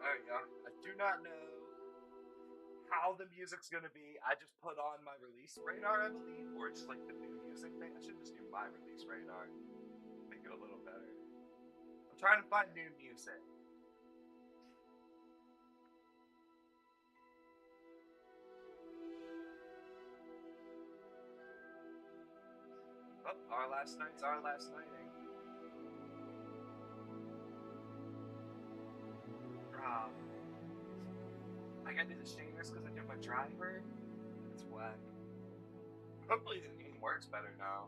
There you go. I do not know how the music's gonna be. I just put on my release radar, I believe, or just like the new music thing. I should just do my release radar. Make it a little better. I'm trying to find new music. Oh, our last night's our last nighting. Ah, I gotta do the shaders because I did my driver. It's whack. Hopefully the game works better now.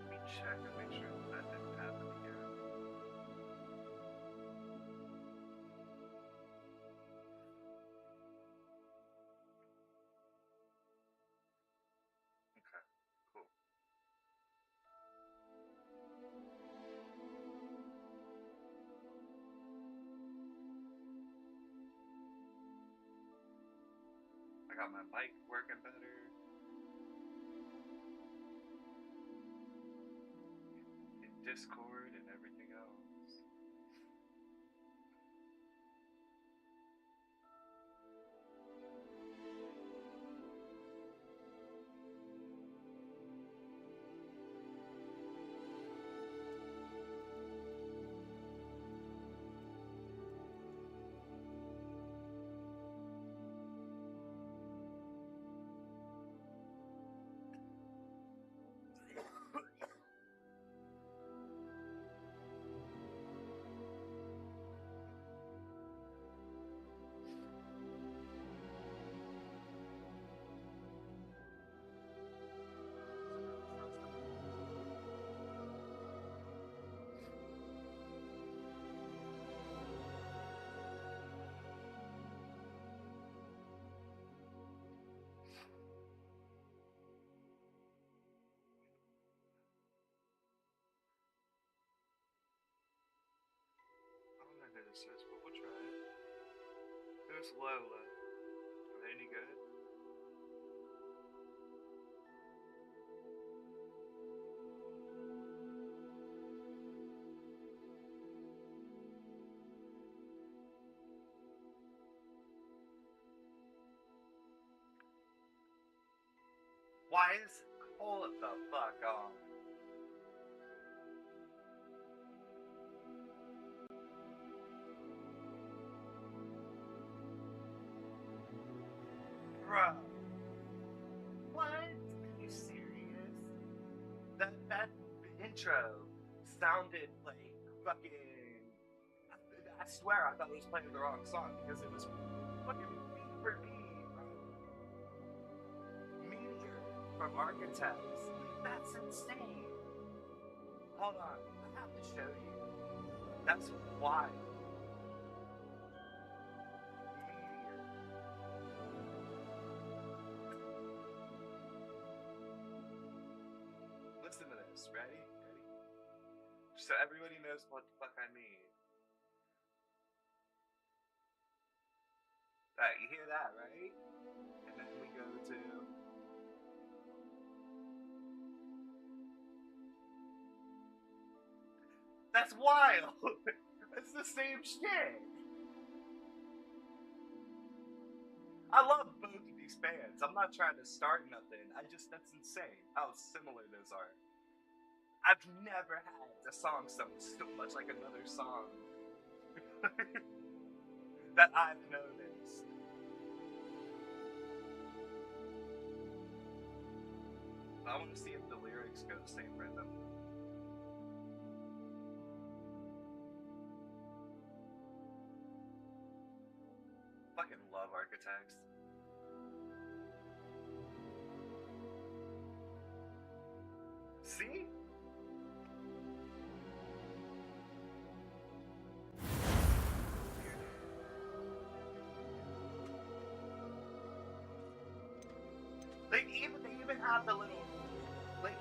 Let me check and make sure that didn't happen again. Okay, cool. I got my mic working better. And Discord and everything else. I don't know who this is, but we'll try it. Who's Lola? Are they any good? Why is hold the fuck on? Bro. What? Are you serious? That intro sounded like fucking. I swear I thought I was playing the wrong song because it was fucking beat for beat, bro. Meteor from Architects. That's insane. Hold on, I have to show you. That's wild. Meteor. Listen to this. Ready? Ready? So everybody knows what the fuck I mean. Alright, you hear that, right? And then we go to. That's wild! It's the same shit! I love both of these bands. I'm not trying to start nothing. That's insane how similar those are. I've never had a song sound so much like another song that I've noticed. I want to see if the lyrics go the same rhythm. Fucking love Architects. See? They even have the little, like,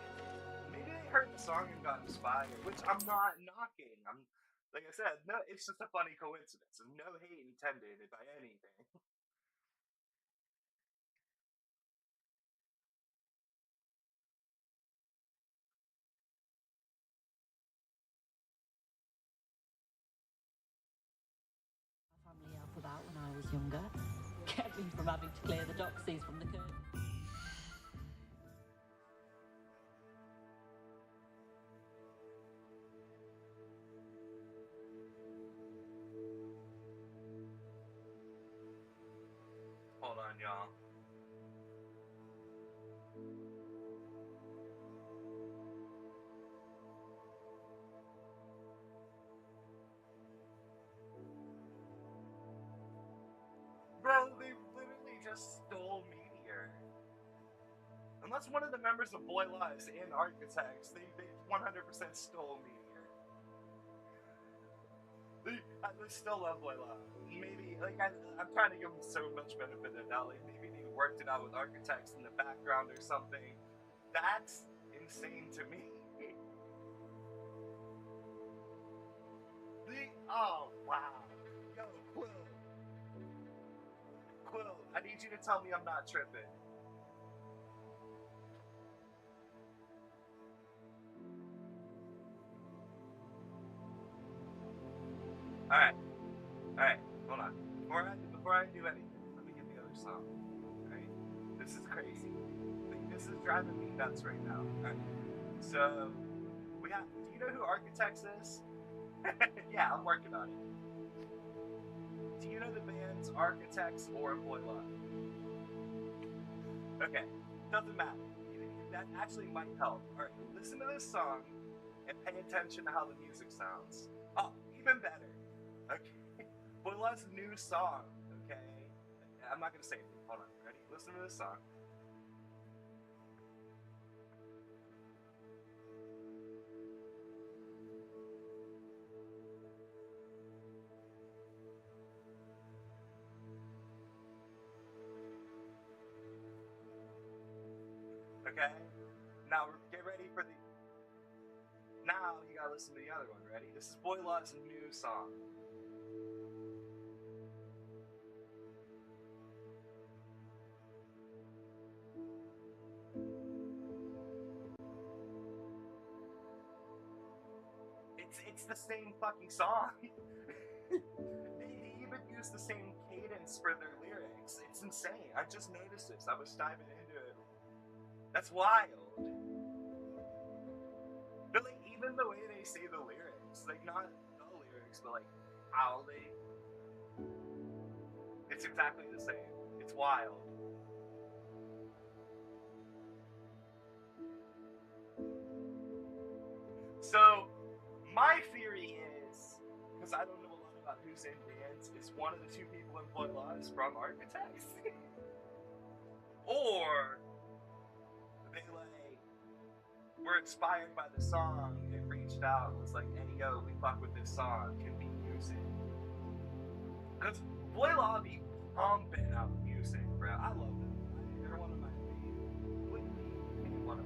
maybe they heard the song and got inspired, which I'm not knocking. I'm like I said, no, it's just a funny coincidence. No hate intended by anything. Family out for that when I was younger. Kept me from having to clear the doxies from the curtain. Hold on, y'all. Bro, they literally just stole Meteor. Unless one of the members of Boy Lies and Architects, they 100% stole Meteor. They still love Boy Lies. Maybe, like, I'm trying to give them so much benefit of the doubt. Like, maybe they worked it out with Architects in the background or something. That's insane to me. Oh, wow. Yo, Quill, I need you to tell me I'm not tripping. Alright, hold on. Before I do anything, let me get the other song. Alright? This is crazy. Like, this is driving me nuts right now. Alright. So, do you know who Architects is? Yeah, I'm working on it. Do you know the band's Architects or Boy Love? Okay, doesn't matter. That actually might help. Alright, listen to this song and pay attention to how the music sounds. Oh, even better. Okay. Boy Love's new song, okay? I'm not gonna say anything. Hold on, ready? Listen to this song. Okay? Now get ready for the. Now you gotta listen to the other one. Ready? This is Boy Love's new song. It's the same fucking song. They even use the same cadence for their lyrics. It's insane. I just noticed this. I was diving into it. That's wild. But like even the way they say the lyrics, like not the lyrics, but like how they, it's exactly the same. It's wild. So my theory is, because I don't know a lot about who's in bands, is one of the two people in Boy Laws from Architects, or they like were inspired by the song and reached out and was like, "Hey yo, we fuck with this song. Can we use it?" Because Boy Law be pumping out music, bro. I love them. They're one of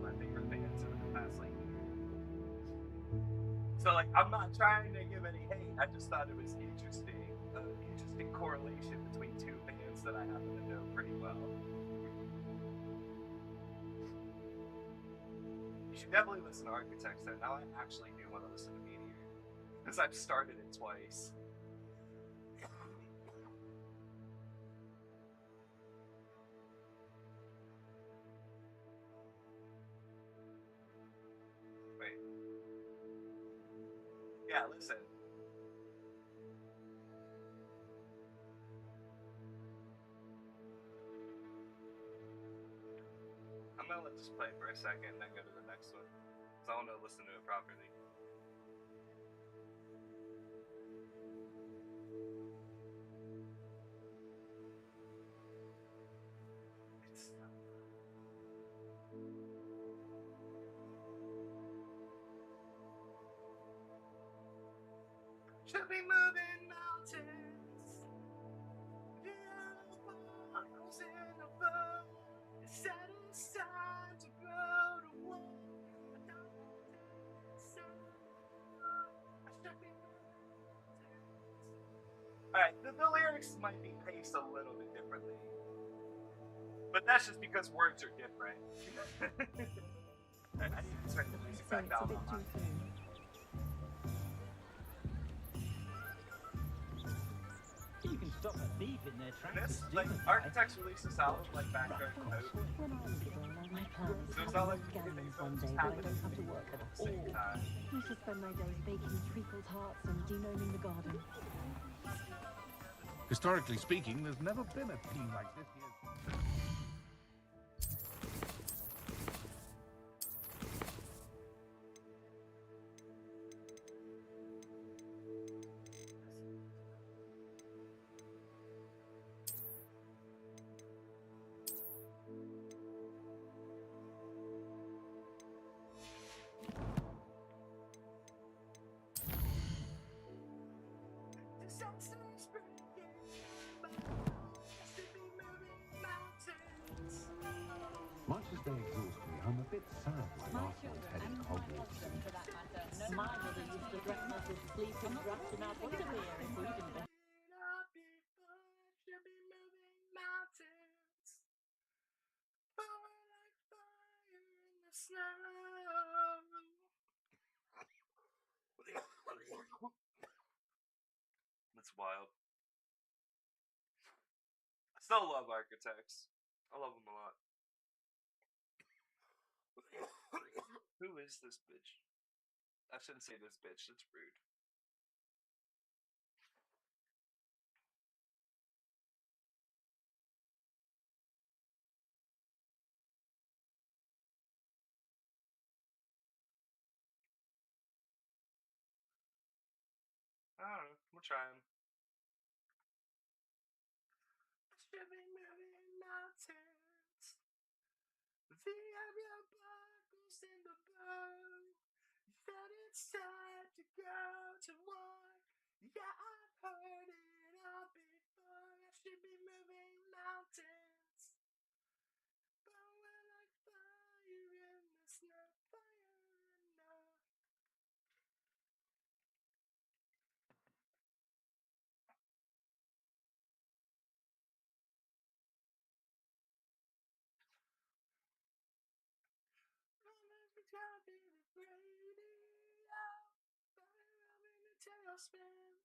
my favorite bands over the past like year. So like, I'm not trying to give any hate. I just thought it was interesting, interesting correlation between two bands that I happen to know pretty well. You should definitely listen to Architects then. Now I actually do want to listen to Meteor, because I've started it twice. Wait. Yeah, listen. I'm gonna let this play for a second and then go to the next one, because I want to listen to it properly. It's should be moving mountains. The animals in the boat. Set aside to go to war. Alright, the lyrics might be paced a little bit differently. But that's just because words are different. I need to turn the music So back it's a down bit on too mine. soon. You can stop a thief in their And tracks. this, like, Architects released this album like back during When COVID. I was little, my plan was So it's to not have like gatherings everything's one just day where I happening don't have to work at at the same all. time. I should spend my days baking treacle tarts and degnoming the garden. Historically speaking, there's never been a team like this here. Much as they exhaust me, I'm a bit sad my My last one's children headed and my Hogwarts husband, soon. for that matter. My mother used to threaten us with sleeping drafts in our underwear if we didn't behave. That's wild. I still love Architects. I love them a lot. Who is this bitch? I shouldn't say this bitch, that's rude. I don't know. We'll try him. Should be moving mountains. The area buckles in the bow. That it's time to go to war. Yeah, I've heard it all before. I should be moving mountains. Blowing like fire in the snow. Fire in the tailspin.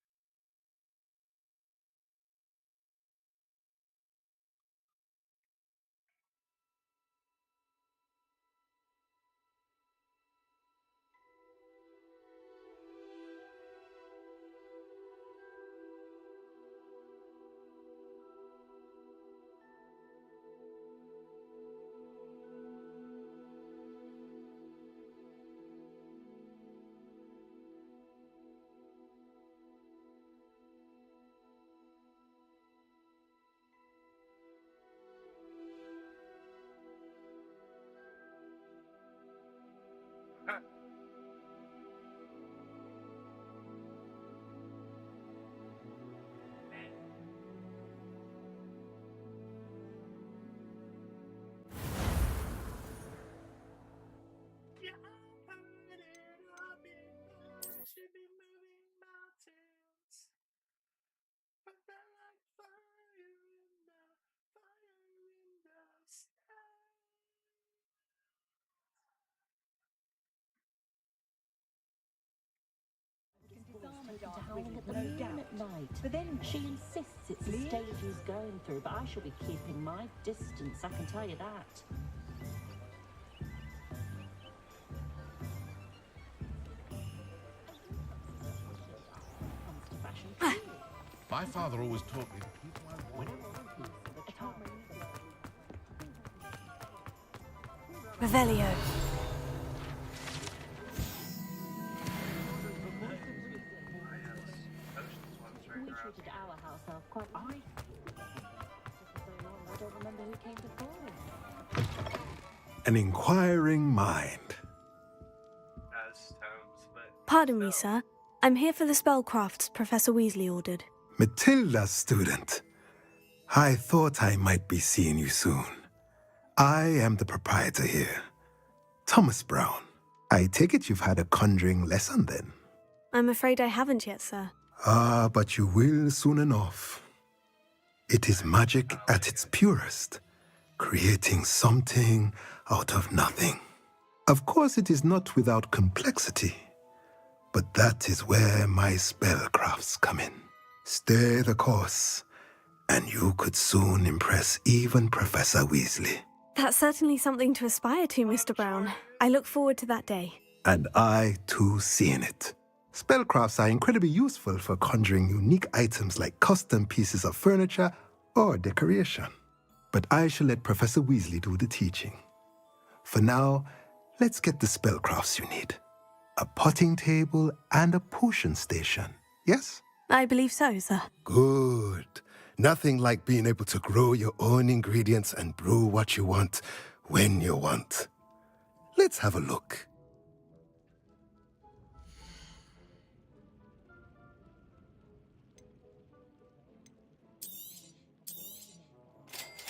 Yeah, I've heard it all before. Should be moving mountains. But they're like fire in the sky. Howling at the moon at night. But then she insists it's the stage he's going through, but I shall be keeping my distance, I can tell you that. Comes to fashion. My father always taught me to keep my word. Revelio. We treated our house elf quite I don't remember who came before him. An inquiring mind. As tones, but Pardon me, sir. I'm here for the spellcrafts Professor Weasley ordered. Matilda's student. I thought I might be seeing you soon. I am the proprietor here, Thomas Brown. I take it you've had a conjuring lesson then? I'm afraid I haven't yet, sir. Ah, but you will soon enough. It is magic at its purest, creating something out of nothing. Of course, it is not without complexity, but that is where my spellcrafts come in. Stay the course, and you could soon impress even Professor Weasley. That's certainly something to aspire to, Mr. Brown. I look forward to that day. And I, too, seeing it. Spellcrafts are incredibly useful for conjuring unique items like custom pieces of furniture or decoration. But I shall let Professor Weasley do the teaching. For now, let's get the spellcrafts you need. A potting table and a potion station, yes? I believe so, sir. Good. Nothing like being able to grow your own ingredients and brew what you want when you want. Let's have a look.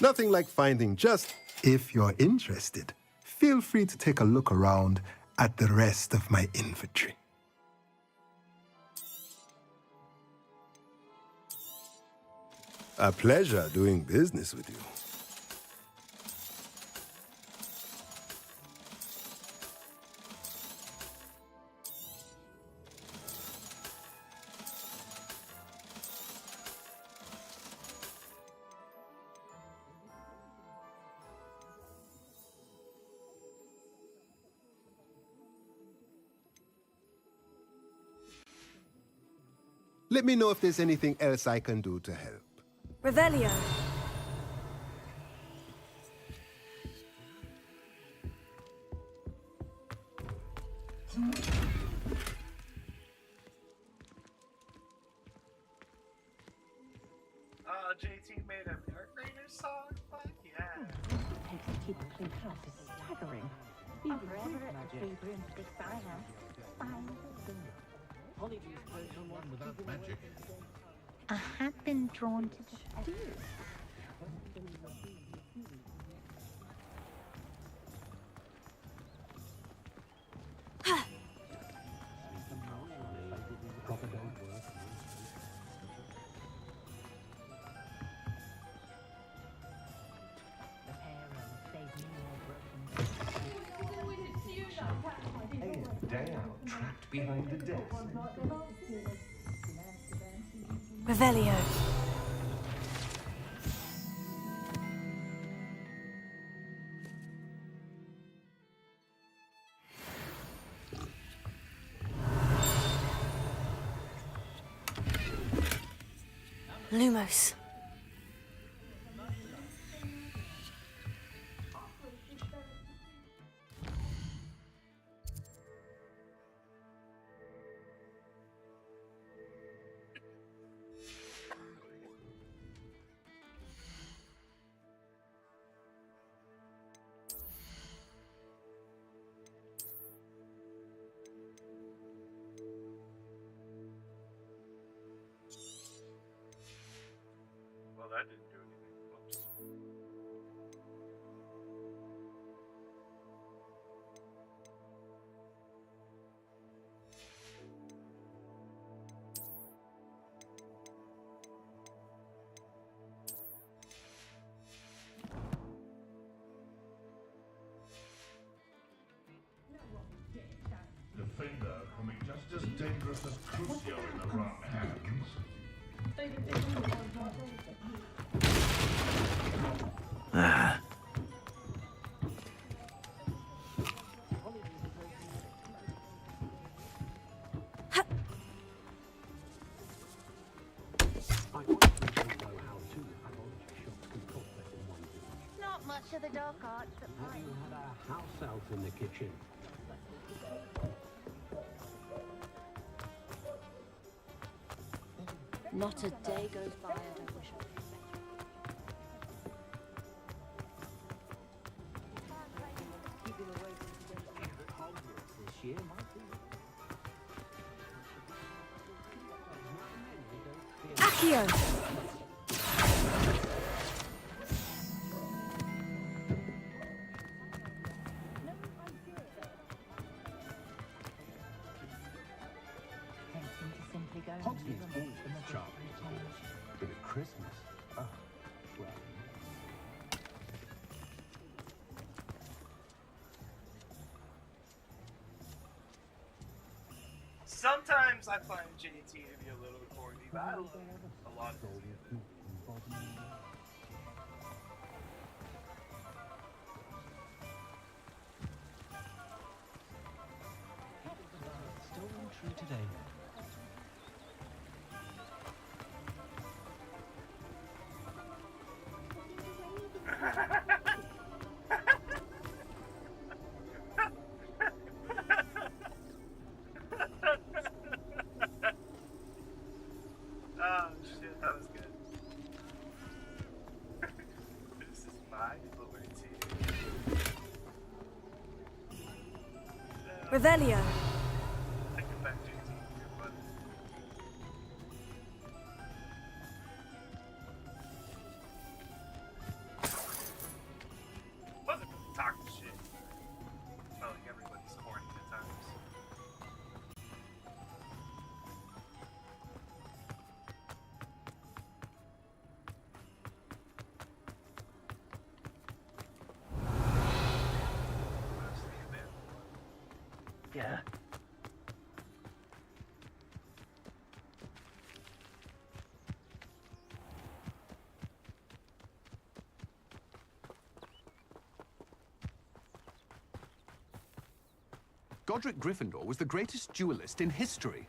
Nothing like finding just, if you're interested, feel free to take a look around at the rest of my inventory. A pleasure doing business with you. Let me know if there's anything else I can do to help. Revelio. JT made a Dark Raiders song? Fuck yeah. It takes to keep a clean house is staggering. Even forever at the free broomsticks I have. Polyjuice version one without magic. I have been drawn to the stew. Day out, trapped behind a desk. Revelio. Lumos. Well, that didn't do anything. Whoops. Defender can be just as dangerous as Crucio in the wrong hands. Not much of the dark arts that Have you had a house elf in the kitchen? Not a day goes by I don't wish Keeping away from Hogwarts this year might be. Accio. tempting to simply simply going to Hogsmeade's them. always charming, of course. But at Christmas, well. Sometimes I find JT to be a little corny, but I love a lot of it. Still ring true today. Oh shit, that was good. This is my liberty. Revelio. Take it back, JT. You're funny. Wasn't really talking shit. Felt like everybody's corny at times. Mostly a bit. Yeah. Godric Gryffindor was the greatest duelist in history.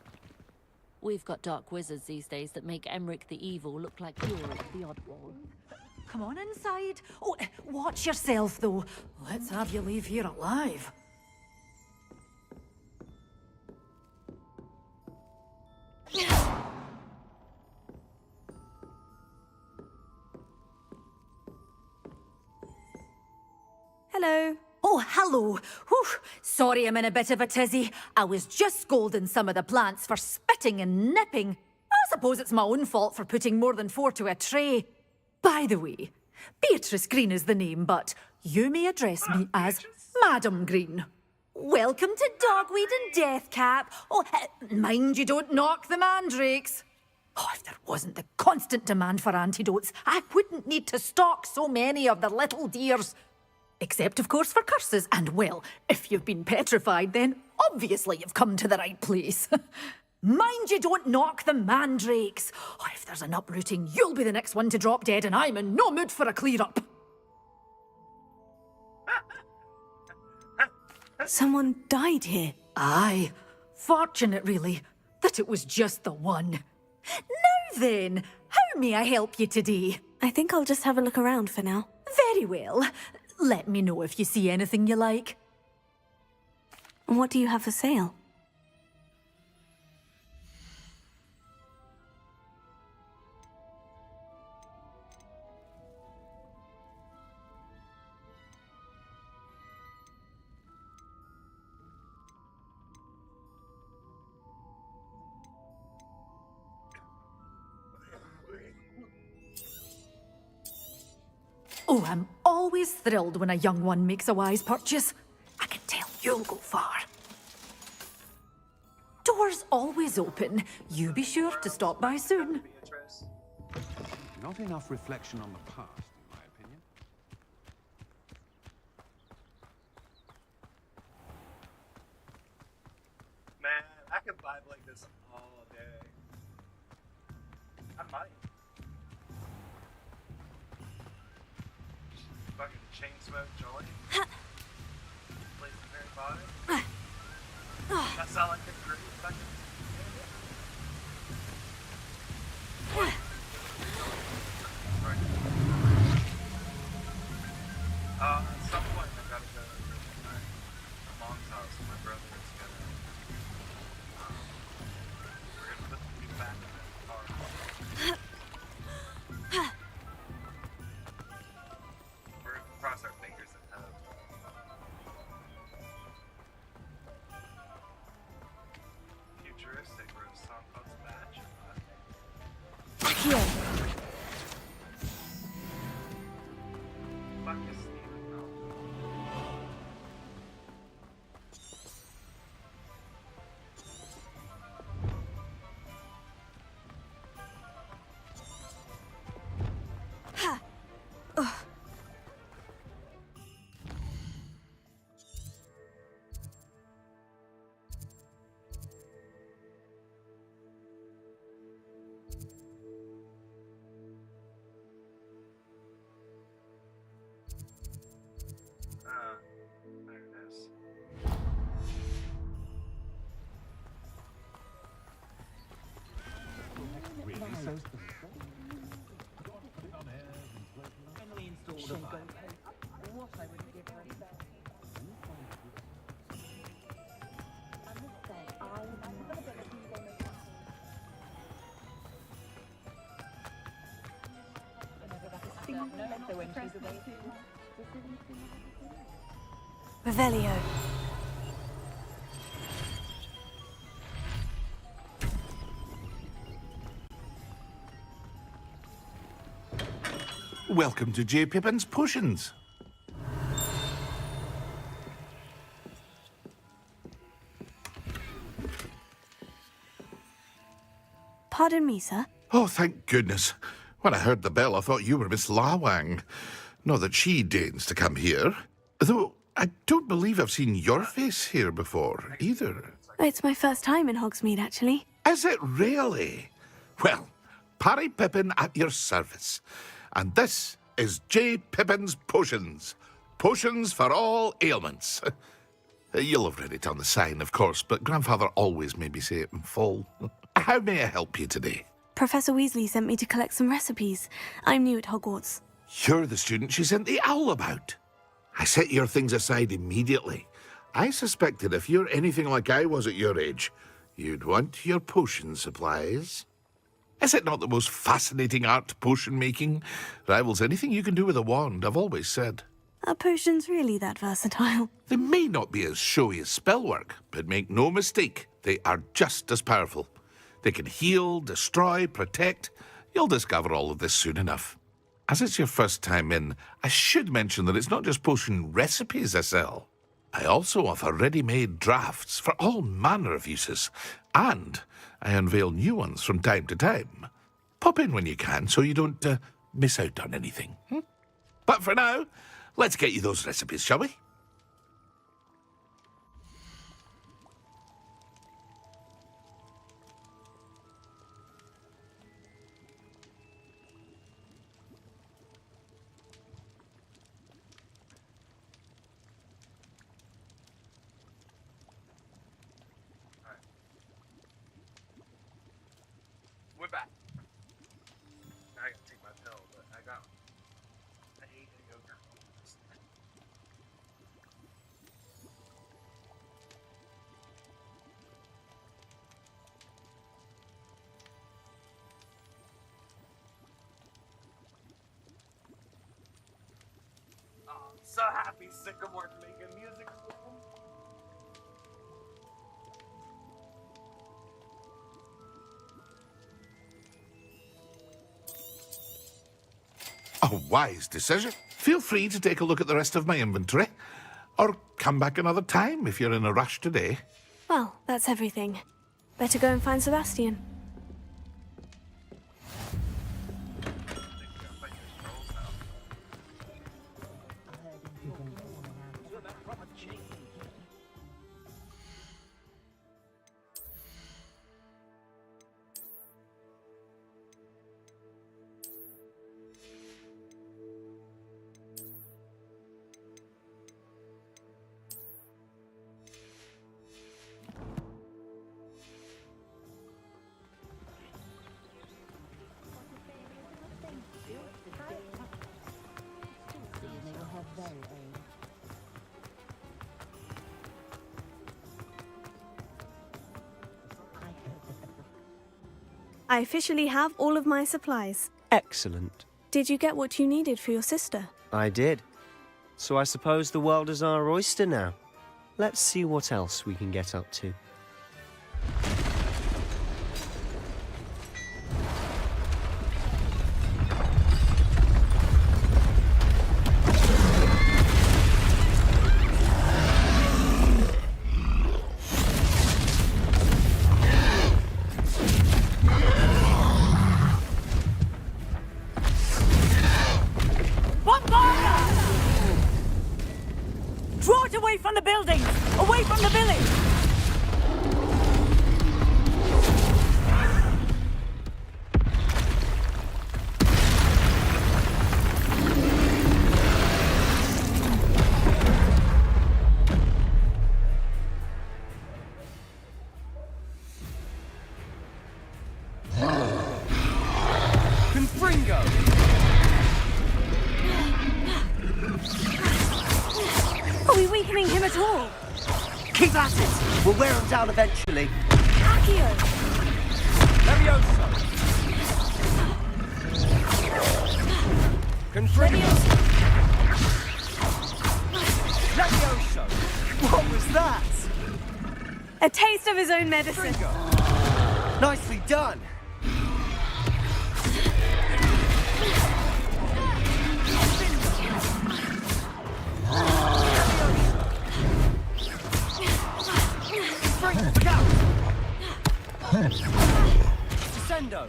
We've got dark wizards these days that make Emmerich the Evil look like Yorick the Oddwall. Come on inside. Oh, watch yourself, though. Let's have you leave here alive. Hello. Oh, hello. Whew. Sorry I'm in a bit of a tizzy. I was just scolding some of the plants for spitting and nipping. I suppose it's my own fault for putting more than 4 to a tray. By the way, Beatrice Green is the name, but you may address me as Madam Green. Welcome to Dogweed and Deathcap. Oh, mind you don't knock the mandrakes. Oh, if there wasn't the constant demand for antidotes, I wouldn't need to stock so many of the little dears. Except, of course, for curses. And, well, if you've been petrified, then obviously you've come to the right place. Mind you don't knock the mandrakes. Oh, if there's an uprooting, you'll be the next one to drop dead, and I'm in no mood for a clear-up. Someone died here. Aye. Fortunate, really, that it was just the one. Now then, how may I help you today? I think I'll just have a look around for now. Very well. Let me know if you see anything you like. What do you have for sale? Oh, I'm always thrilled when a young one makes a wise purchase. I can tell you'll go far. Doors always open. You be sure to stop by soon. Beatrice. Not enough reflection on the past, in my opinion. Man, I could vibe like this all day. I might. Fucking chain smoke joint. Play some Harry Potter. That sound like a great fucking. At some point I gotta go to my mom's house with my brother is gonna we're gonna put the new back in the car. We're gonna cross our fingers and hope. Futuristic roast song called Spatula. Here. Fuck is Steven Melvin? Revelio. Welcome to J. Pippin's Potions. Pardon me, sir. Oh, thank goodness. When I heard the bell, I thought you were Miss Lawang. Not that she deigns to come here. Though I don't believe I've seen your face here before, either. It's my first time in Hogsmeade, actually. Is it really? Well, Parry Pippin at your service. And this is J. Pippin's Potions. Potions for all ailments. You'll have read it on the sign, of course, but Grandfather always made me say it in full. How may I help you today? Professor Weasley sent me to collect some recipes. I'm new at Hogwarts. You're the student she sent the owl about. I set your things aside immediately. I suspected if you're anything like I was at your age, you'd want your potion supplies. Is it not the most fascinating art, potion making? Rivals anything you can do with a wand, I've always said. Are potions really that versatile? They may not be as showy as spellwork, but make no mistake, they are just as powerful. They can heal, destroy, protect. You'll discover all of this soon enough. As it's your first time in, I should mention that it's not just potion recipes I sell. I also offer ready-made drafts for all manner of uses, and I unveil new ones from time to time. Pop in when you can so you don't miss out on anything. But for now, let's get you those recipes, shall we? We're back. I gotta take my pill, but I ate a yogurt. Oh, I'm so happy Sycamore's making music. A wise decision. Feel free to take a look at the rest of my inventory. Or come back another time if you're in a rush today. Well, that's everything. Better go and find Sebastian. I officially have all of my supplies. Excellent. Did you get what you needed for your sister? I did. So I suppose the world is our oyster now. Let's see what else we can get up to. Draw it away from the buildings! Away from the village! Confringo! Are we weakening him at all? Keep at it! We'll wear him down eventually. Accio! Levioso! Levioso! What was that? A taste of his own medicine. Nicely done. Look out! Descendo!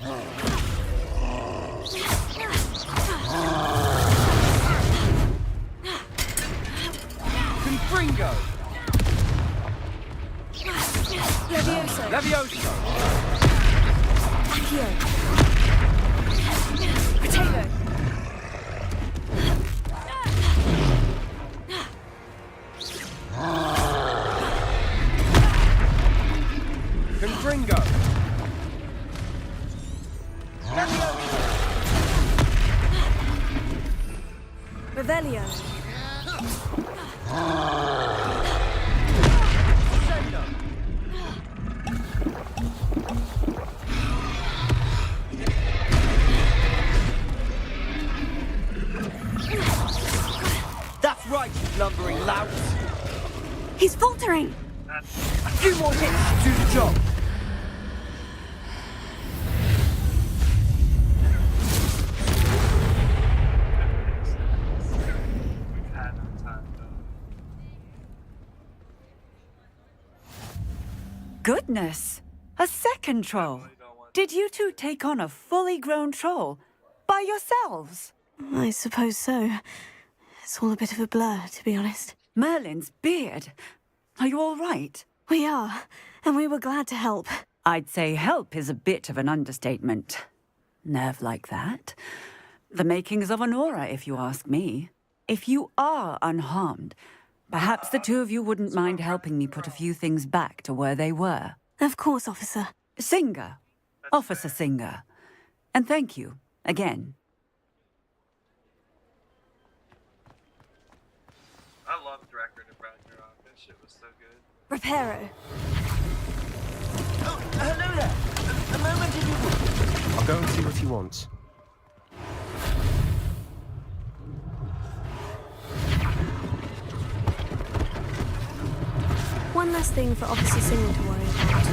Confringo! Levioso. Levioso! Accio. Potato. Confringo! Revelio. Descendo! That's right, you lumbering lout! He's faltering. A few more hits to do the job! We've had our time, though. Goodness! A second troll! Did you two take on a fully grown troll? By yourselves? I suppose so. It's all a bit of a blur, to be honest. Merlin's beard. Are you all right? We are, and we were glad to help. I'd say help is a bit of an understatement. Nerve like that. The makings of an aura, if you ask me. If you are unharmed, perhaps the two of you wouldn't mind helping me put a few things back to where they were. Of course, officer. Singer. Officer Singer. And thank you, again. I loved Record of Ragnarok. That shit was so good. Reparo. Oh, hello there! A moment if you will. I'll go and see what he wants. One less thing for Officer Singer to worry about.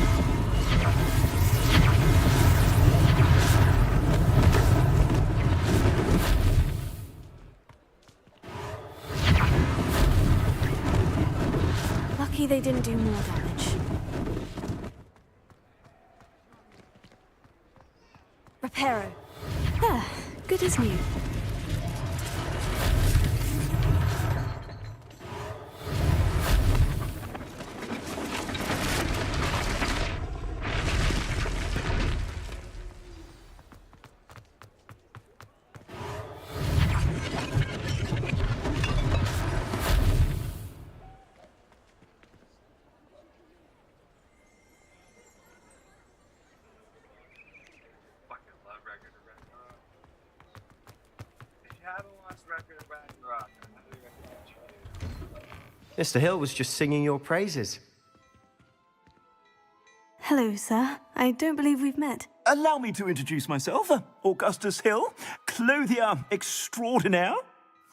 Lucky they didn't do more damage. Reparo. There, good as new. Fucking love Record of Ragnarok. If you haven't watched Record of Ragnarok, I highly recommend you do. Mr. Hill was just singing your praises. Hello, sir. I don't believe we've met. Allow me to introduce myself, Augustus Hill, clothier extraordinaire.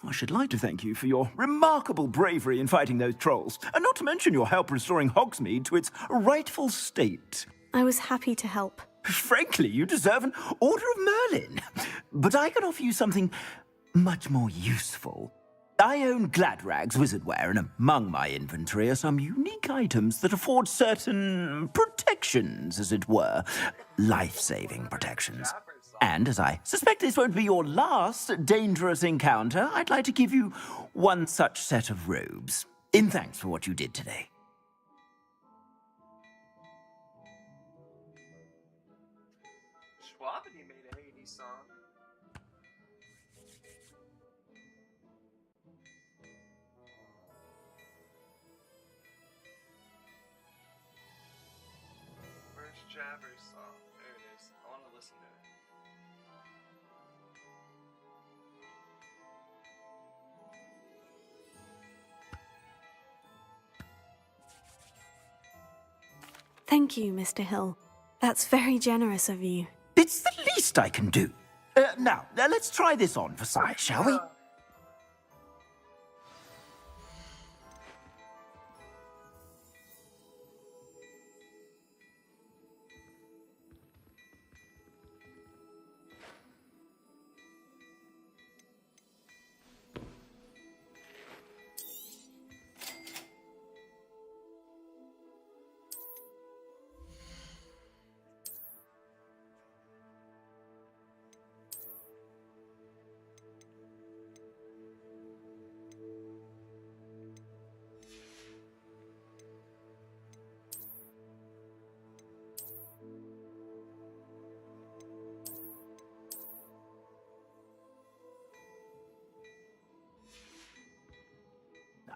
I should like to thank you for your remarkable bravery in fighting those trolls, and not to mention your help restoring Hogsmeade to its rightful state. I was happy to help. Frankly, you deserve an Order of Merlin. But I can offer you something much more useful. I own Gladrag's wizardware, and among my inventory are some unique items that afford certain protections, as it were. Life-saving protections. And as I suspect this won't be your last dangerous encounter, I'd like to give you one such set of robes, in thanks for what you did today. Schwabity made a Hades song. Where's Jabber's song? There it is. I want to listen to it. Thank you, Mr. Hill. That's very generous of you. It's the least I can do. Now, let's try this on for size, shall we?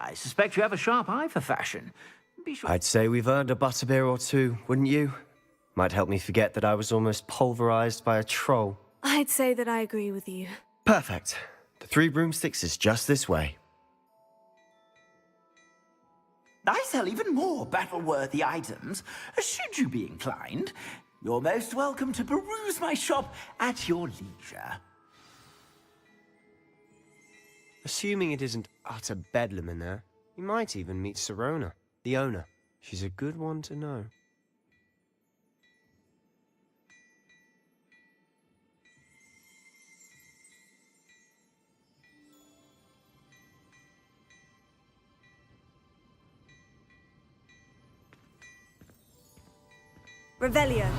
I suspect you have a sharp eye for fashion. Be sure. I'd say we've earned a butterbeer or two, wouldn't you? Might help me forget that I was almost pulverized by a troll. I'd say that I agree with you. Perfect. The Three Broomsticks is just this way. I sell even more battle-worthy items, should you be inclined. You're most welcome to peruse my shop at your leisure. Assuming it isn't utter bedlam in there, you might even meet Sirona, the owner. She's a good one to know. Revelio.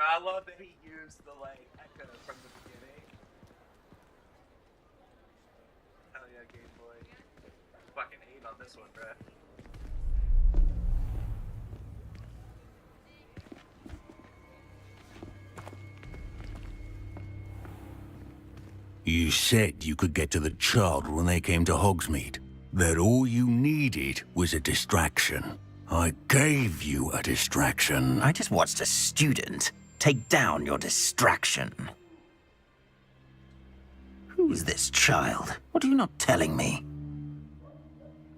I love that he used the echo from the beginning. Hell yeah, Game Boy. Fucking hate on this one, bruh. You said you could get to the child when they came to Hogsmeade. That all you needed was a distraction. I gave you a distraction. I just watched a student take down your distraction. Who is this child? What are you not telling me?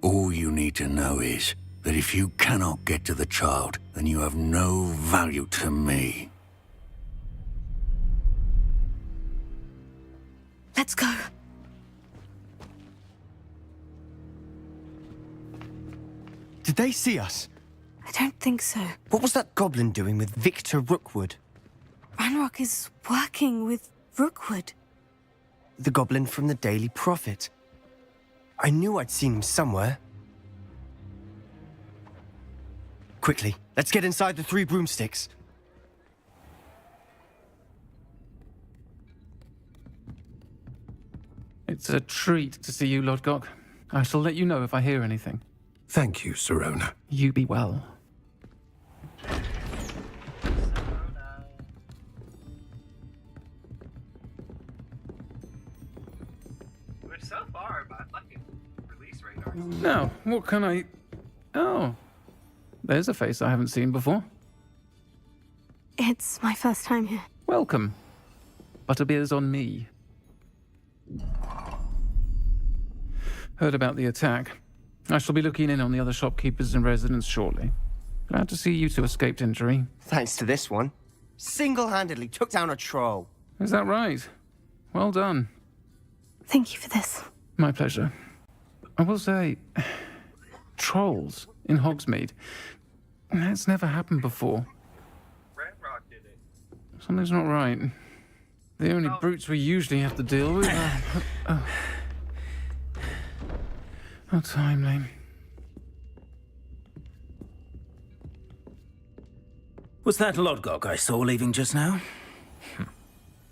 All you need to know is that if you cannot get to the child, then you have no value to me. Let's go. Did they see us? I don't think so. What was that goblin doing with Victor Rookwood? Ranrock is working with Rookwood. The goblin from the Daily Prophet. I knew I'd seen him somewhere. Quickly, let's get inside the Three Broomsticks. It's a treat to see you, Lodgok. I shall let you know if I hear anything. Thank you, Sirona. You be well. We're so far by fucking release radar. Now, what can I... Oh. There's a face I haven't seen before. It's my first time here. Welcome. Butterbeer's on me. Heard about the attack. I shall be looking in on the other shopkeepers and residents shortly. Glad to see you two escaped injury. Thanks to this one. Single-handedly took down a troll. Is that right? Well done. Thank you for this. My pleasure. I will say, trolls in Hogsmeade. That's never happened before. Ranrock did it. Something's not right. The only brutes we usually have to deal with are... Oh, timely. Was that Lodgok I saw leaving just now?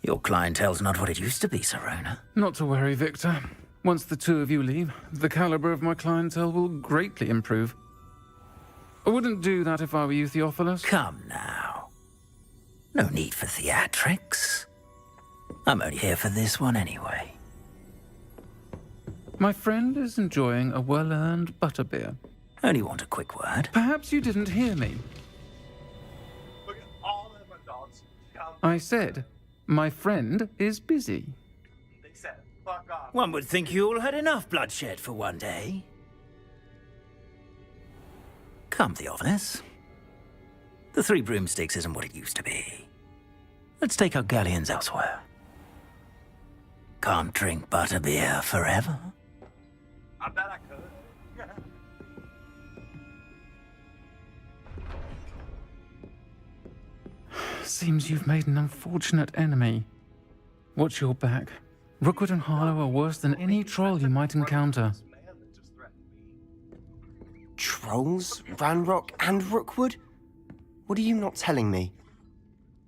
Your clientele's not what it used to be, Sirona. Not to worry, Victor. Once the two of you leave, the caliber of my clientele will greatly improve. I wouldn't do that if I were you, Theophilus. Come now. No need for theatrics. I'm only here for this one anyway. My friend is enjoying a well-earned butterbeer. Only want a quick word. Perhaps you didn't hear me. Look at all of my dogs. Come. I said, my friend is busy. They said, fuck off. One would think you all had enough bloodshed for one day. Come, Theophilus. The Three Broomsticks isn't what it used to be. Let's take our galleons elsewhere. Can't drink butterbeer forever. I bet I could. Seems you've made an unfortunate enemy. Watch your back. Rookwood and Harlow are worse than any troll you might encounter. Trolls? Ranrock and Rookwood? What are you not telling me?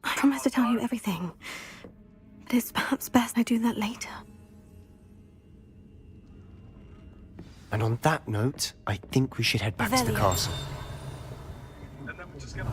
I promise to tell you everything. But it's perhaps best I do that later. And on that note, I think we should head back to the Revelio. castle. And then we're just gonna...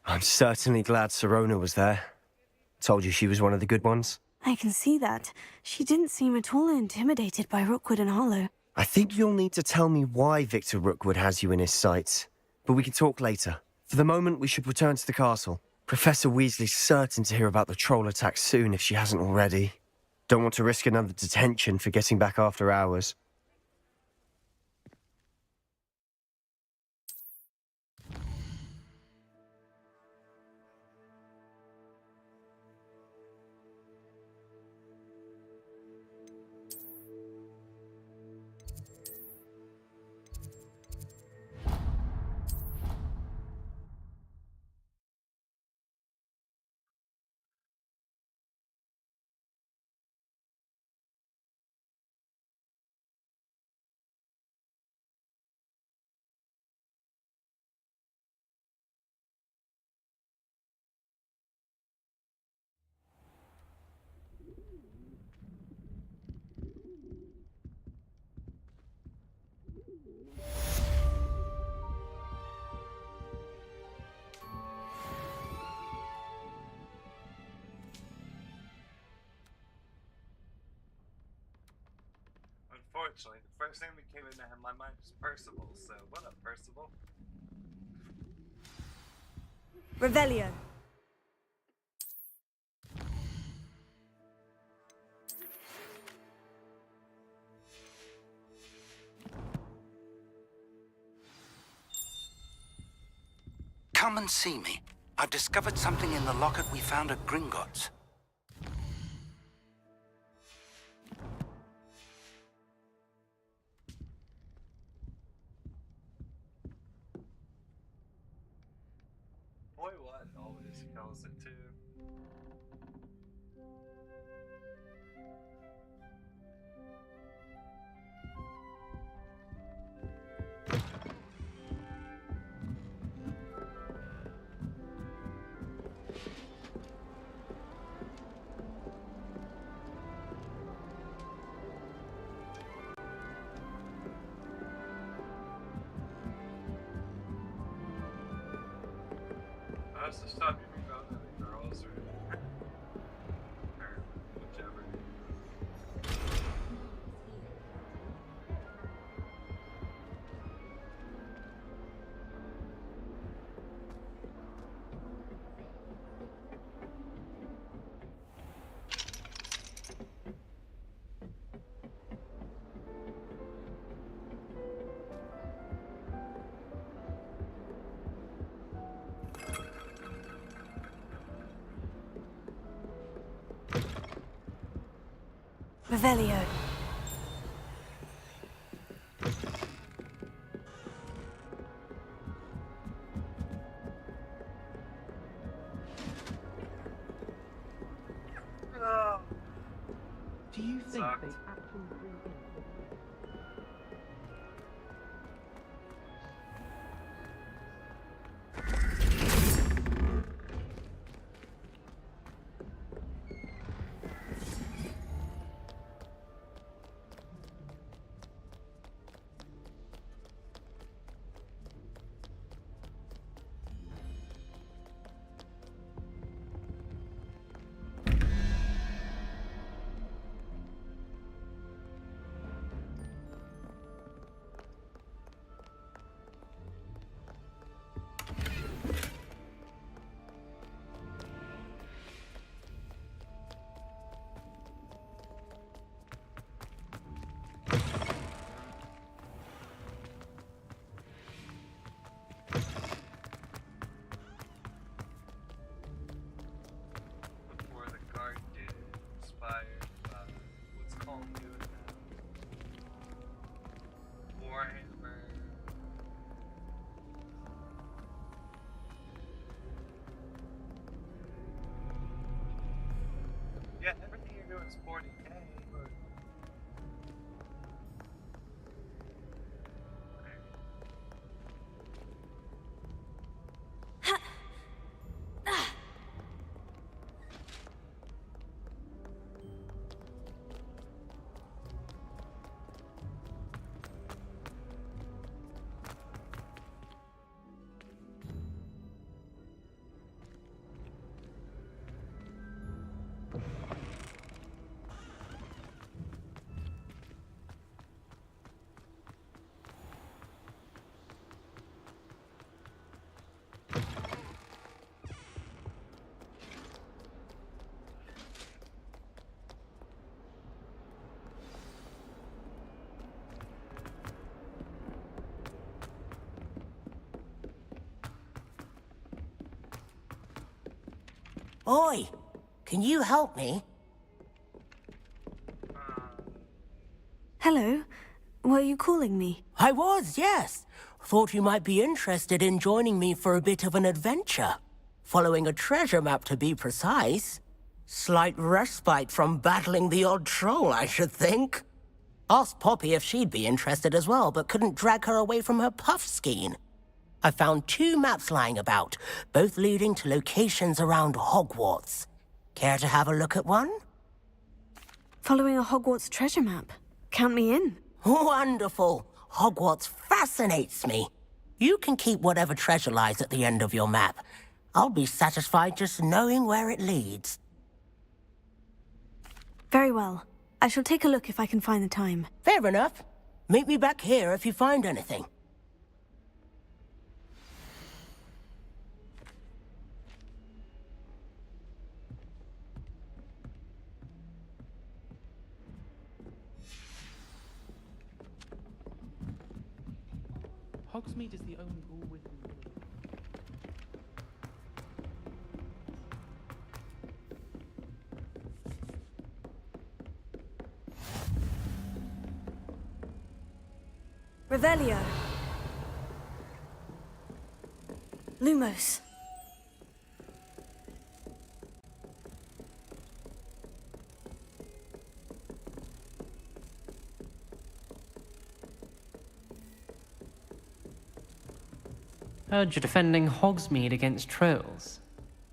I'm certainly glad Sirona was there. Told you she was one of the good ones. I can see that. She didn't seem at all intimidated by Rookwood and Harlow. I think you'll need to tell me why Victor Rookwood has you in his sights. But we can talk later. For the moment, we should return to the castle. Professor Weasley's certain to hear about the troll attack soon if she hasn't already. Don't want to risk another detention for getting back after hours. Unfortunately, the first name that came into my mind was Percival, so what up, Percival? Revelio. Come and see me. I've discovered something in the locket we found at Gringotts. Boy, what always kills it too. That's to stop you from going to the girls or whichever. Revelio. Do you think Sucked. they actually bring in... was 40K, but... Oi! Can you help me? Hello? Were you calling me? I was, yes. Thought you might be interested in joining me for a bit of an adventure. Following a treasure map, to be precise. Slight respite from battling the odd troll, I should think. Asked Poppy if she'd be interested as well, but couldn't drag her away from her puff skein. I found 2 maps lying about, both leading to locations around Hogwarts. Care to have a look at one? Following a Hogwarts treasure map. Count me in. Wonderful. Hogwarts fascinates me. You can keep whatever treasure lies at the end of your map. I'll be satisfied just knowing where it leads. Very well. I shall take a look if I can find the time. Fair enough. Meet me back here if you find anything. Hogsmeade is the only all-within Revelio. Lumos. Heard you're defending Hogsmeade against trolls.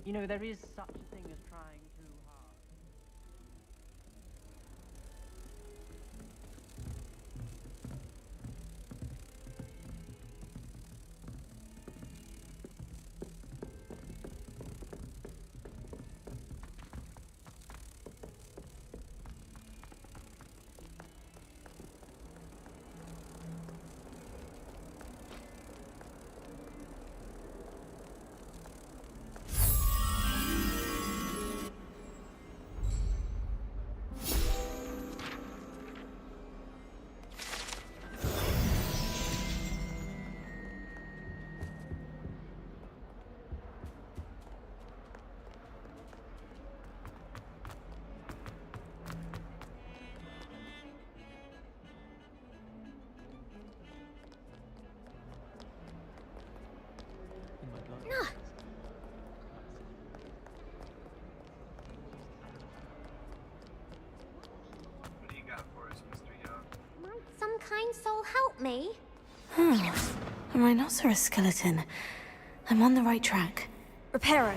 You know, there is such a thing as trying too hard. What do you got for us, Mr. Young? Might some kind soul help me? A rhinoceros skeleton. I'm on the right track. Reparo.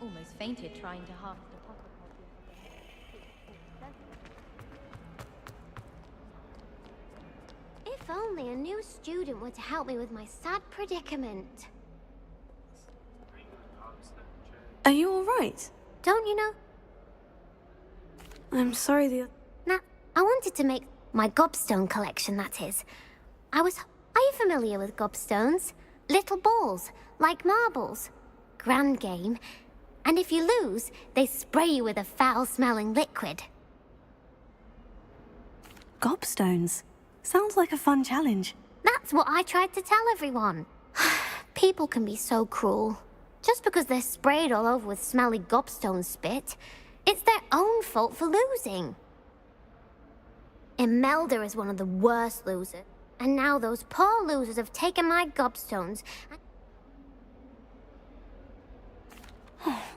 Almost fainted trying to harvest a pocket. If only a new student were to help me with my sad predicament. Are you alright? Don't you know? I'm sorry Nah, I wanted to make my gobstone collection, that is. Are you familiar with gobstones? Little balls, like marbles. Grand game. And if you lose, they spray you with a foul-smelling liquid. Gobstones? Sounds like a fun challenge. That's what I tried to tell everyone. People can be so cruel. Just because they're sprayed all over with smelly gobstone spit, it's their own fault for losing. Imelda is one of the worst losers. And now those poor losers have taken my gobstones.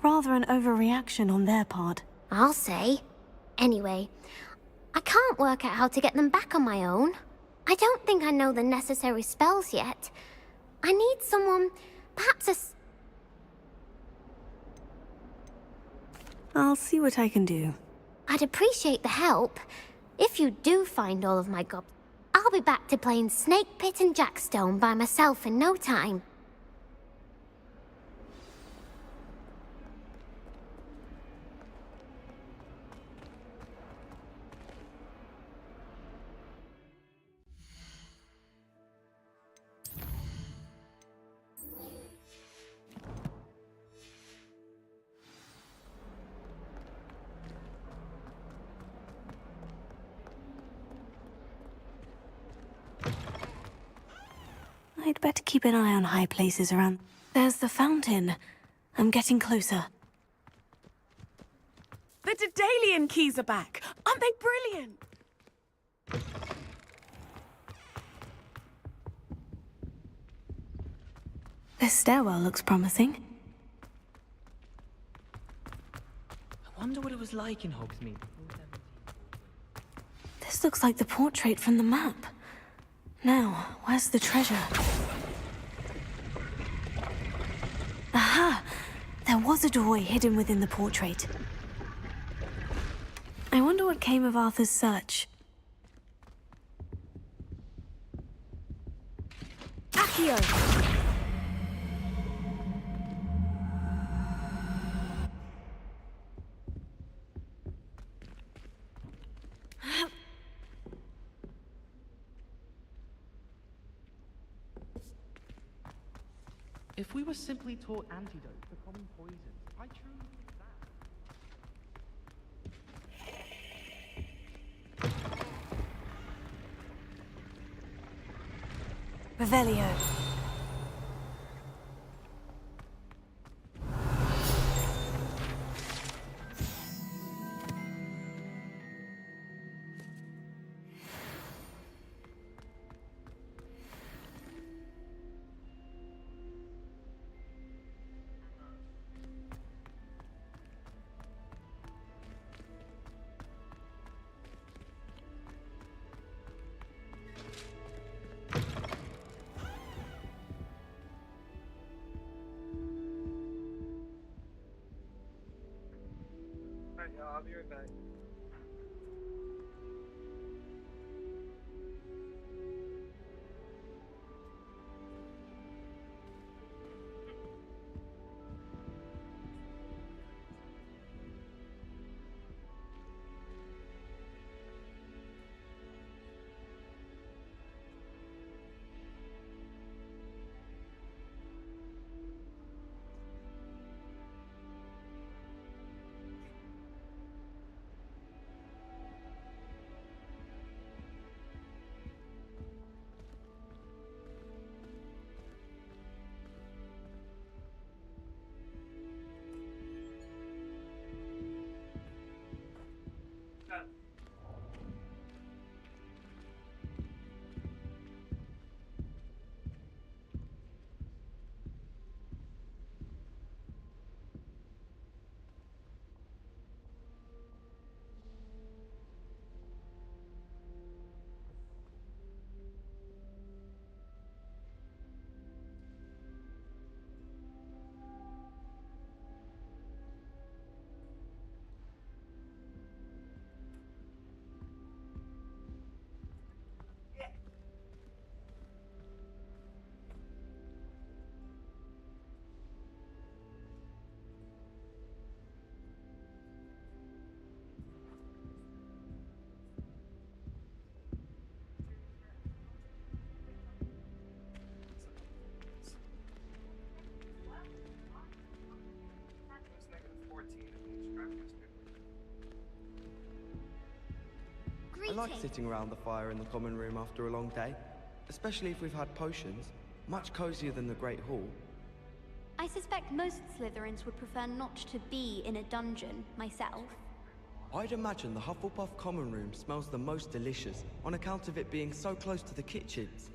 Rather an overreaction on their part. I'll say. Anyway, I can't work out how to get them back on my own. I don't think I know the necessary spells yet. I need someone, perhaps I'll see what I can do. I'd appreciate the help. If you do find all of my I'll be back to playing Snake Pit and Jackstone by myself in no time. I'd better keep an eye on high places around. There's the fountain. I'm getting closer. The Daedalian keys are back. Aren't they brilliant? This stairwell looks promising. I wonder what it was like in Hogsmeade. This looks like the portrait from the map. Now, where's the treasure? Aha! There was a doorway hidden within the portrait. I wonder what came of Arthur's search. Accio! If we were simply taught antidotes for common poisons, I truly believe that. Revelio. I'll be right back. like sitting around the fire in the common room after a long day, especially if we've had potions. Much cozier than the Great Hall. I suspect most Slytherins would prefer not to be in a dungeon, myself. I'd imagine the Hufflepuff common room smells the most delicious on account of it being so close to the kitchens.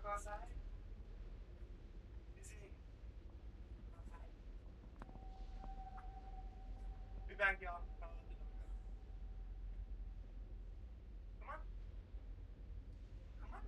Outside? Is he? Outside? Be back, y'all. Come on. Come on.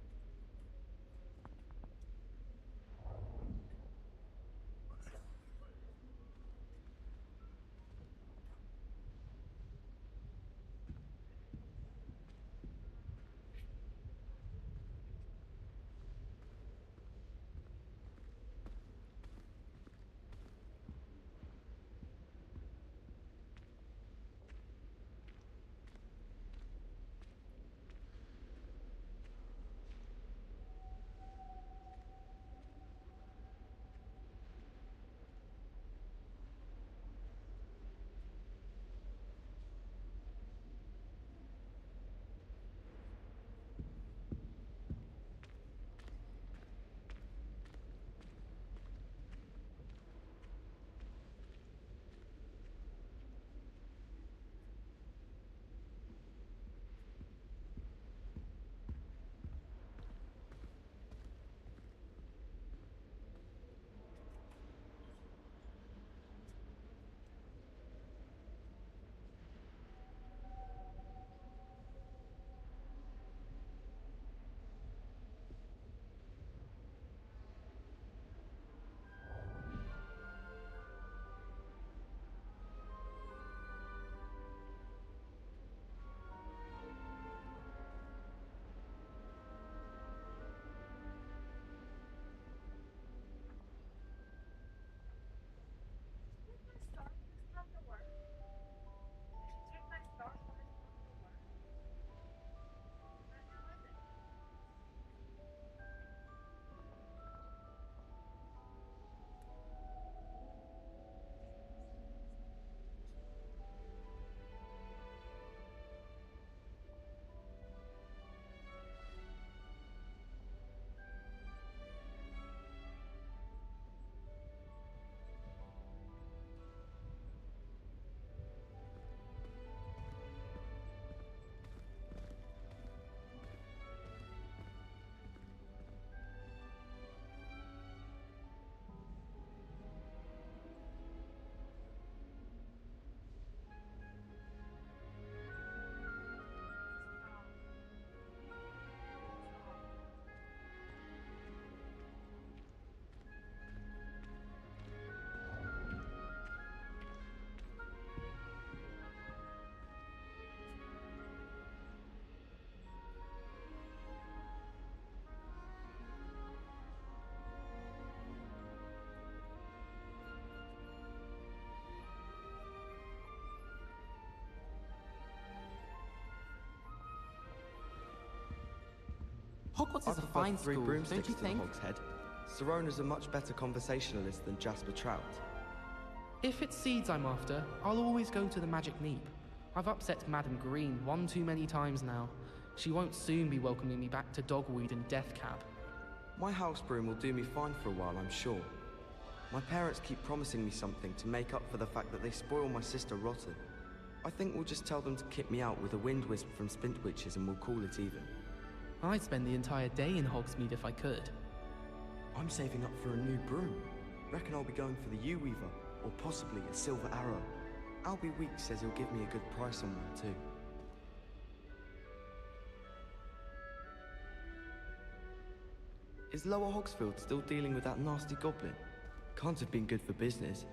Hogwarts is a fine school, don't you think? Hog's Head. Sirona's a much better conversationalist than Jasper Trout. If it's seeds I'm after, I'll always go to the Magic Neep. I've upset Madam Green one too many times now. She won't soon be welcoming me back to Dogweed and Deathcap. My house broom will do me fine for a while, I'm sure. My parents keep promising me something to make up for the fact that they spoil my sister rotten. I think we'll just tell them to kick me out with a wind wisp from Spintwitches and we'll call it even. I'd spend the entire day in Hogsmeade if I could. I'm saving up for a new broom. Reckon I'll be going for the Yew-Weaver, or possibly a Silver Arrow. Albie Weeks says he'll give me a good price on one too. Is Lower Hogsfield still dealing with that nasty goblin? Can't have been good for business.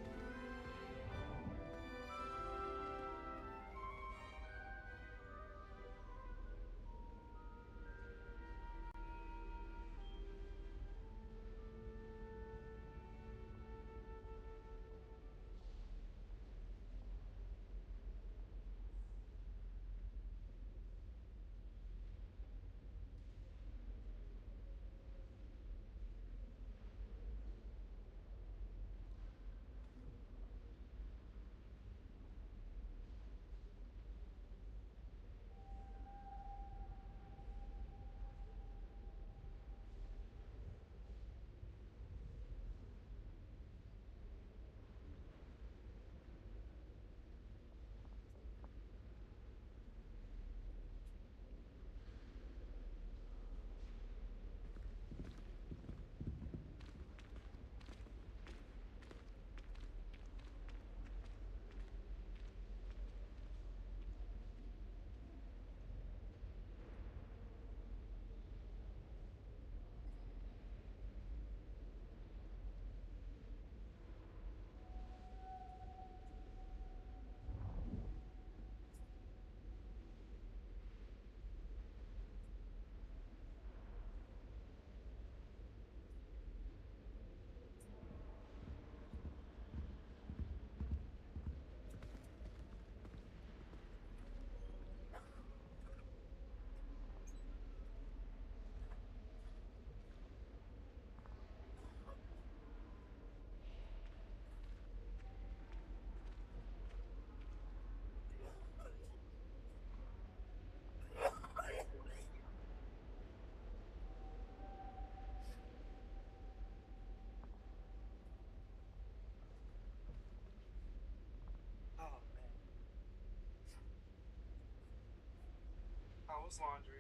How's laundry?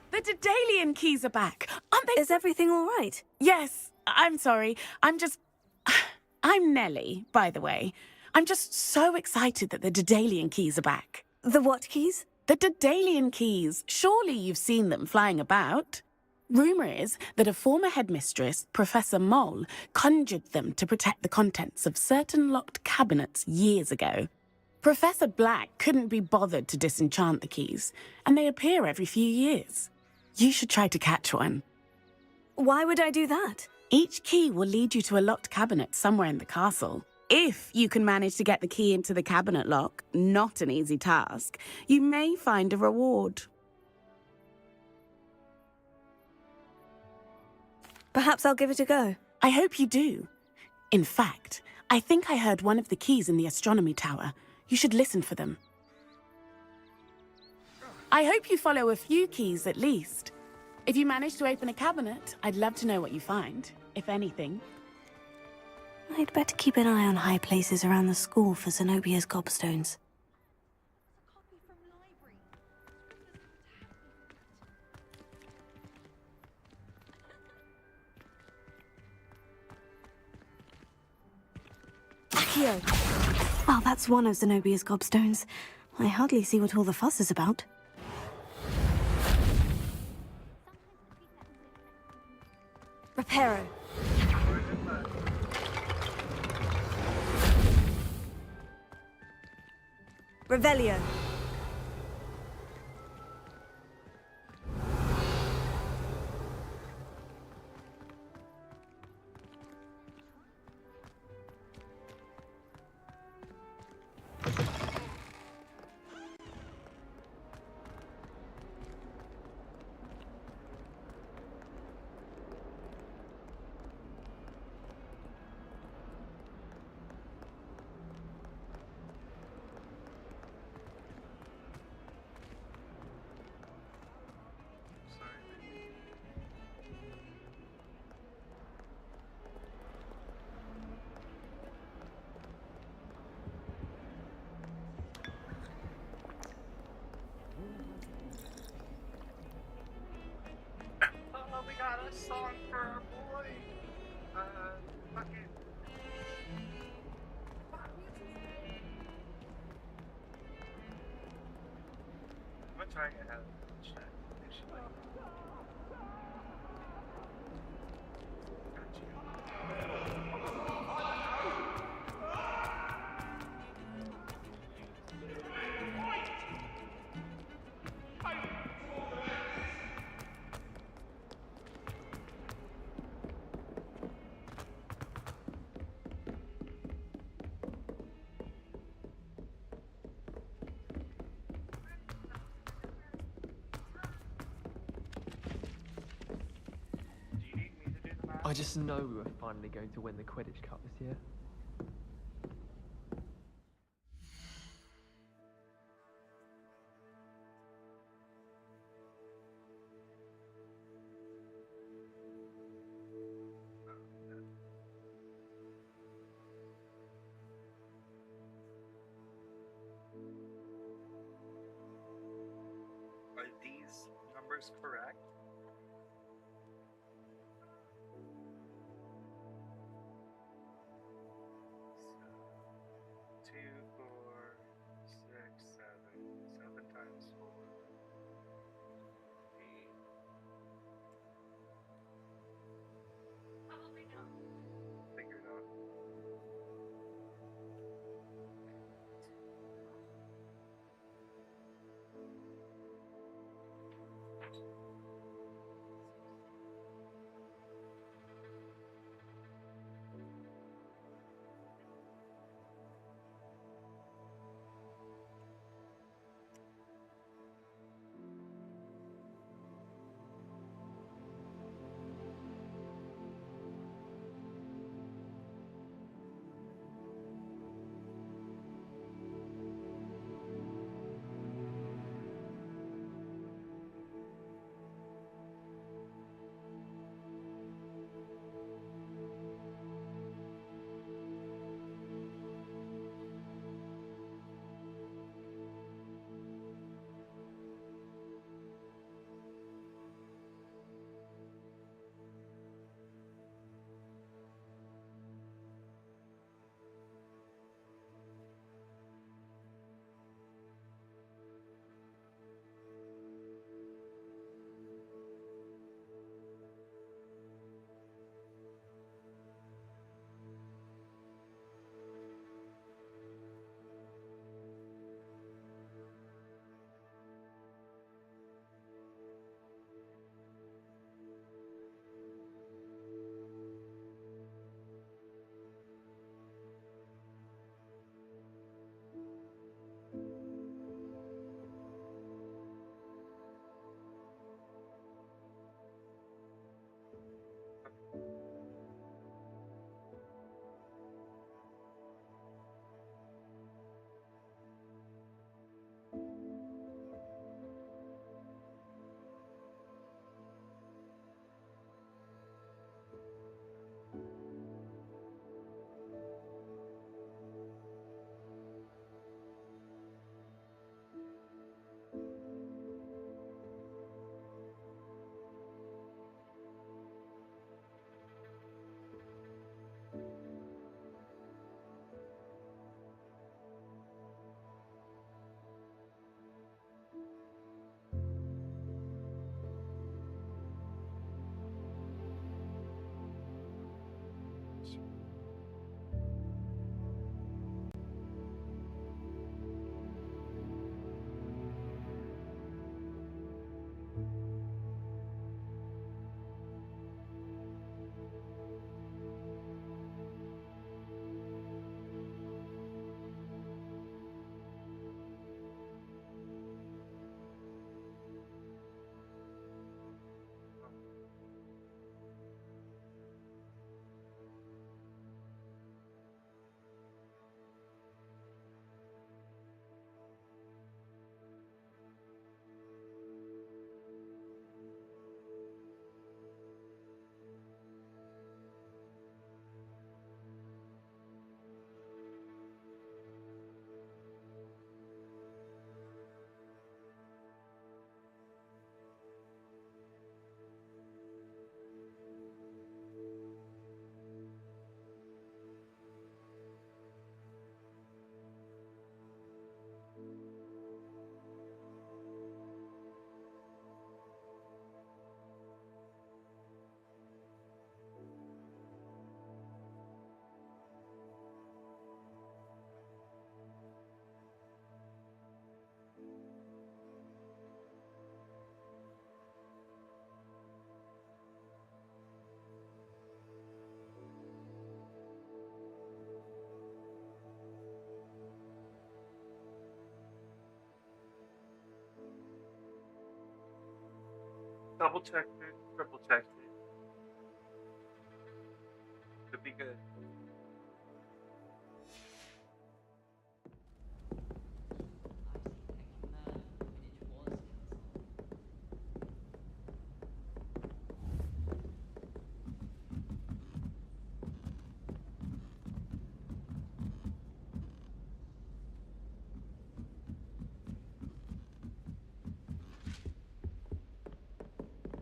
The Daedalian keys are back. Aren't they? Is everything all right? Yes. I'm sorry. I'm Nellie, by the way. I'm just so excited that the Daedalian keys are back. The what keys? The Daedalian keys. Surely you've seen them flying about. Rumour is that a former headmistress, Professor Mole, conjured them to protect the contents of certain locked cabinets years ago. Professor Black couldn't be bothered to disenchant the keys, and they appear every few years. You should try to catch one. Why would I do that? Each key will lead you to a locked cabinet somewhere in the castle. If you can manage to get the key into the cabinet lock, not an easy task, you may find a reward. Perhaps I'll give it a go. I hope you do. In fact, I think I heard one of the keys in the astronomy tower. You should listen for them. I hope you follow a few keys at least. If you manage to open a cabinet, I'd love to know what you find, if anything. I'd better keep an eye on high places around the school for Zenobia's gobstones. Accio! Oh, that's one of Zenobia's gobstones. I hardly see what all the fuss is about. Reparo. Revelio. song for our boy. Fucking. I'm trying to have chat. Actually. I just know we were finally going to win the Quidditch Cup this year. Are these numbers correct? So, 2, 4, 6, 7. 7 times 4. 8. Probably not. Figure it out. Double checked it, triple checked it. Could be good.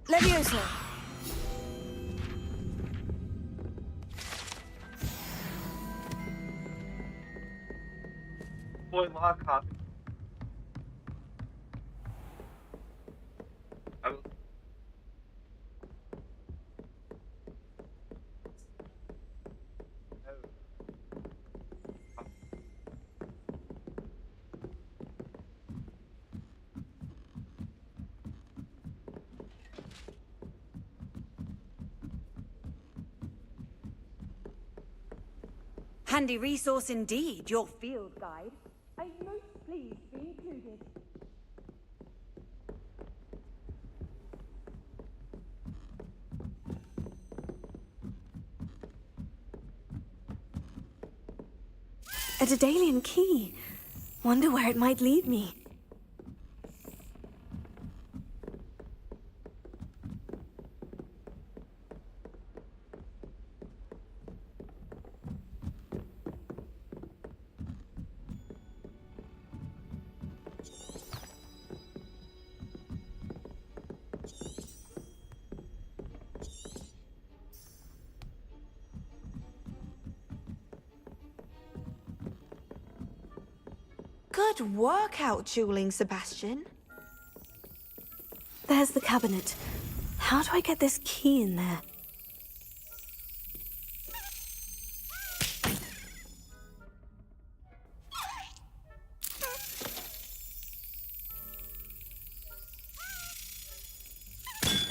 Leviosa! Boy, lock copy. I will. Handy resource indeed, your field guide. I'm most pleased to be included. A Daedalian key. Wonder where it might lead me. Good work out dueling, Sebastian. There's the cabinet. How do I get this key in there?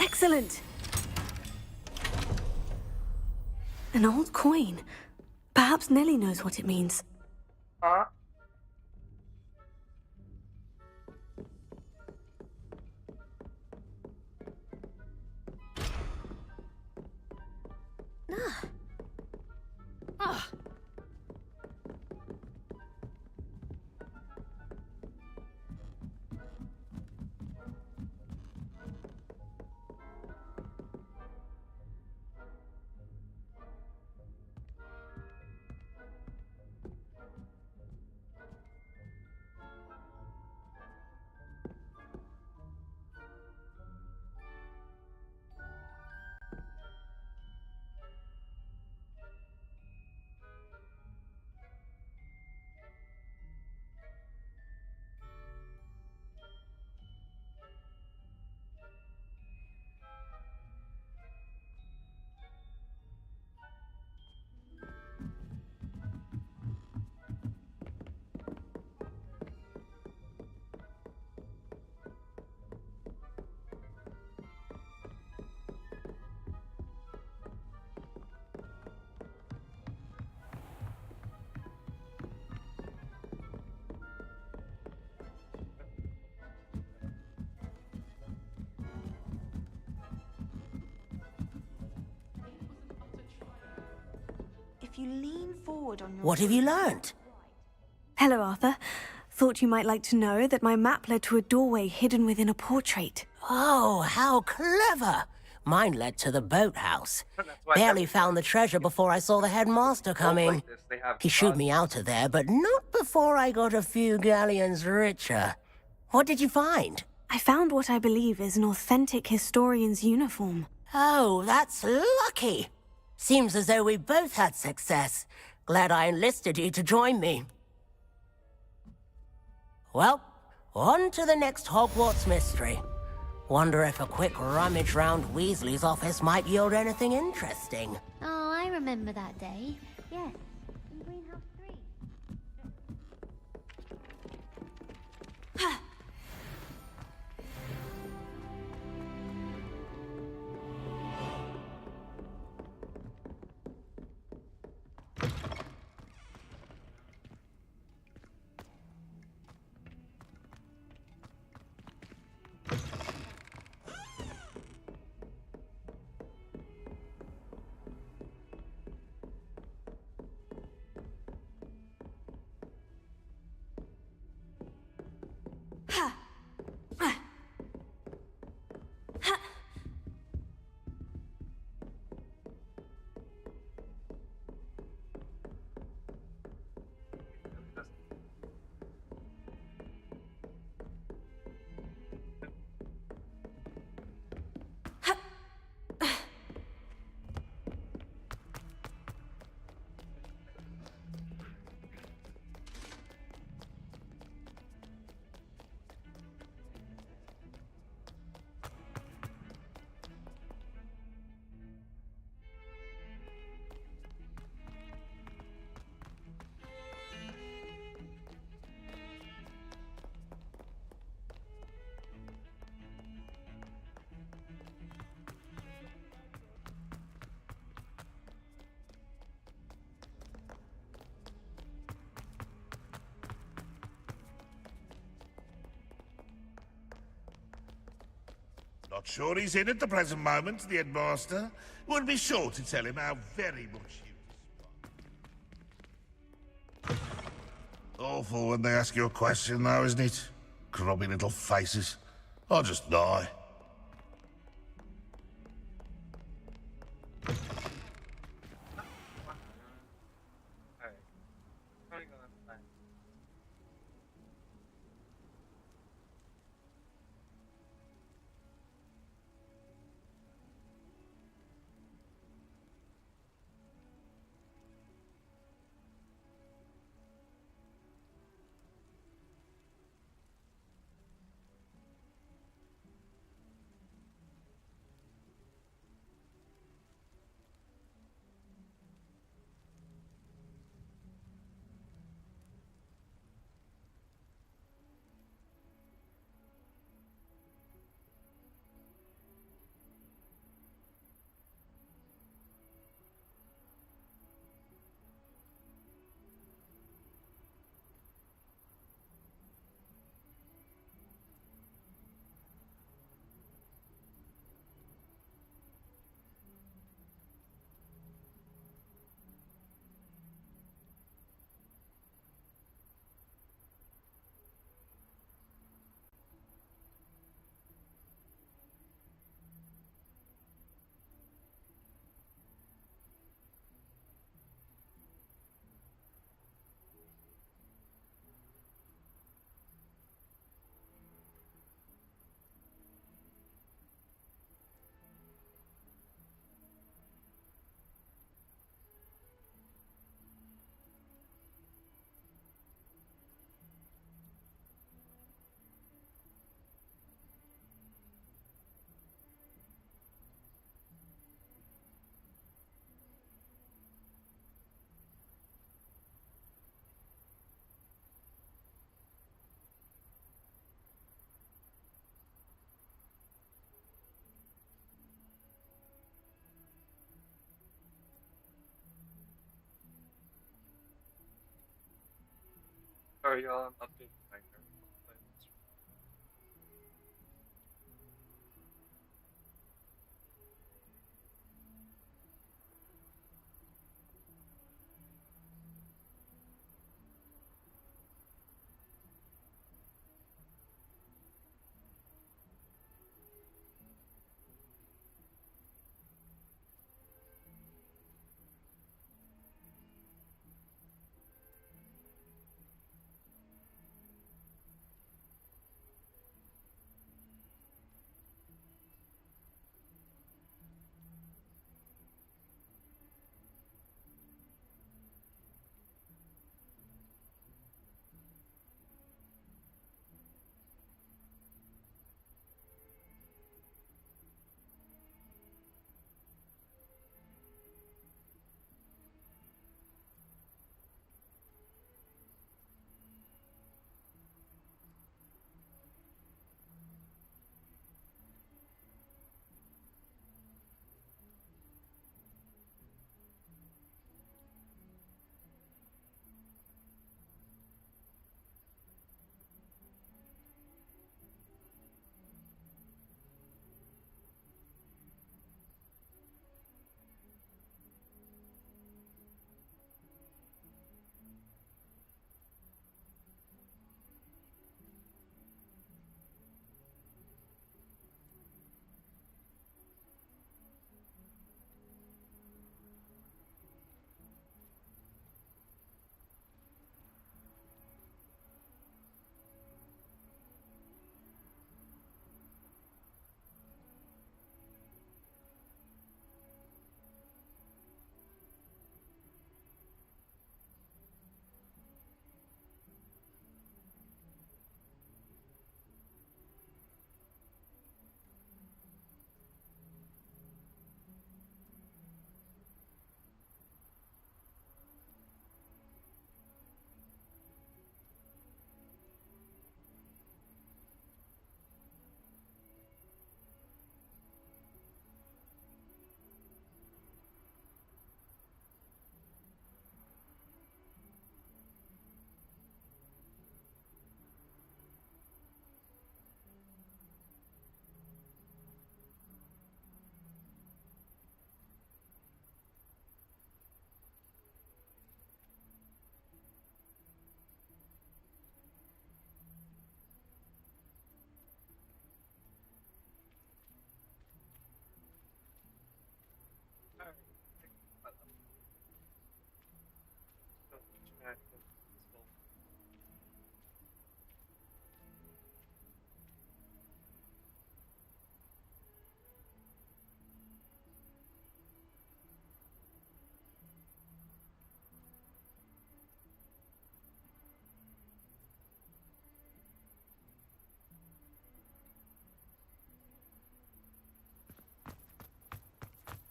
Excellent! An old coin. Perhaps Nellie knows what it means. Huh? If you lean forward on your... What have you learned? Hello, Arthur. Thought you might like to know that my map led to a doorway hidden within a portrait. Oh, how clever! Mine led to the boathouse. Barely found the treasure before I saw the headmaster coming. He shooed me out of there, but not before I got a few galleons richer. What did you find? I found what I believe is an authentic historian's uniform. Oh, that's lucky. Seems as though we both had success. Glad I enlisted you to join me. Well, on to the next Hogwarts mystery. Wonder if a quick rummage round Weasley's office might yield anything interesting. Oh, I remember that day. Yes, in Greenhouse 3. Not sure he's in at the present moment, the headmaster. We'll be sure to tell him how very much you... Awful when they ask you a question, though, isn't it? Grubby little faces. I'll just die. Sorry, y'all, I'm updating my camera.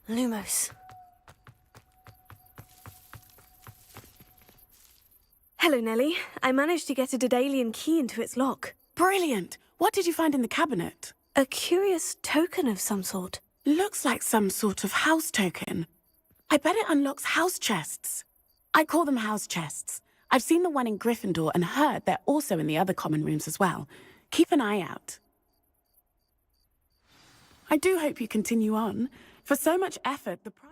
Lumos. Hello, Nellie. I managed to get a Daedalian key into its lock. Brilliant! What did you find in the cabinet? A curious token of some sort. Looks like some sort of house token. I bet it unlocks house chests. I call them house chests. I've seen the one in Gryffindor and heard they're also in the other common rooms as well. Keep an eye out. I do hope you continue on. For so much effort, the prize...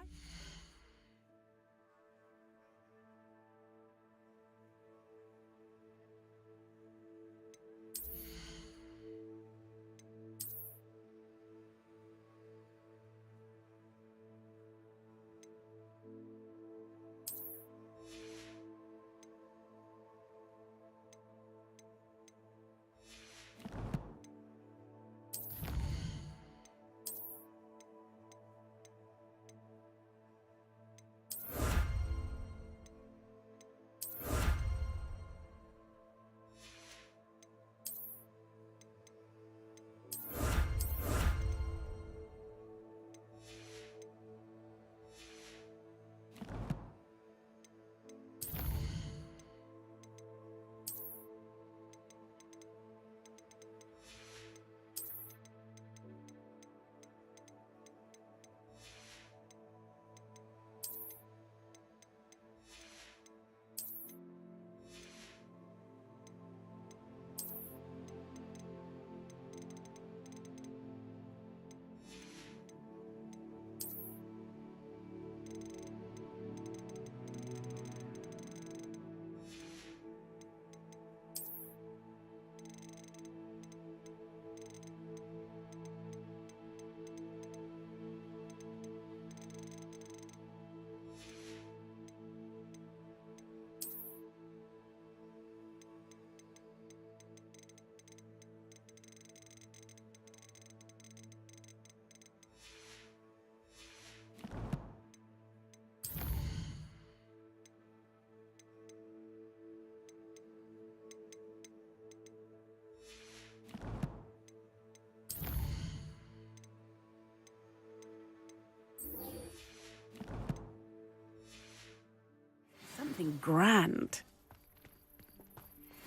Something grand.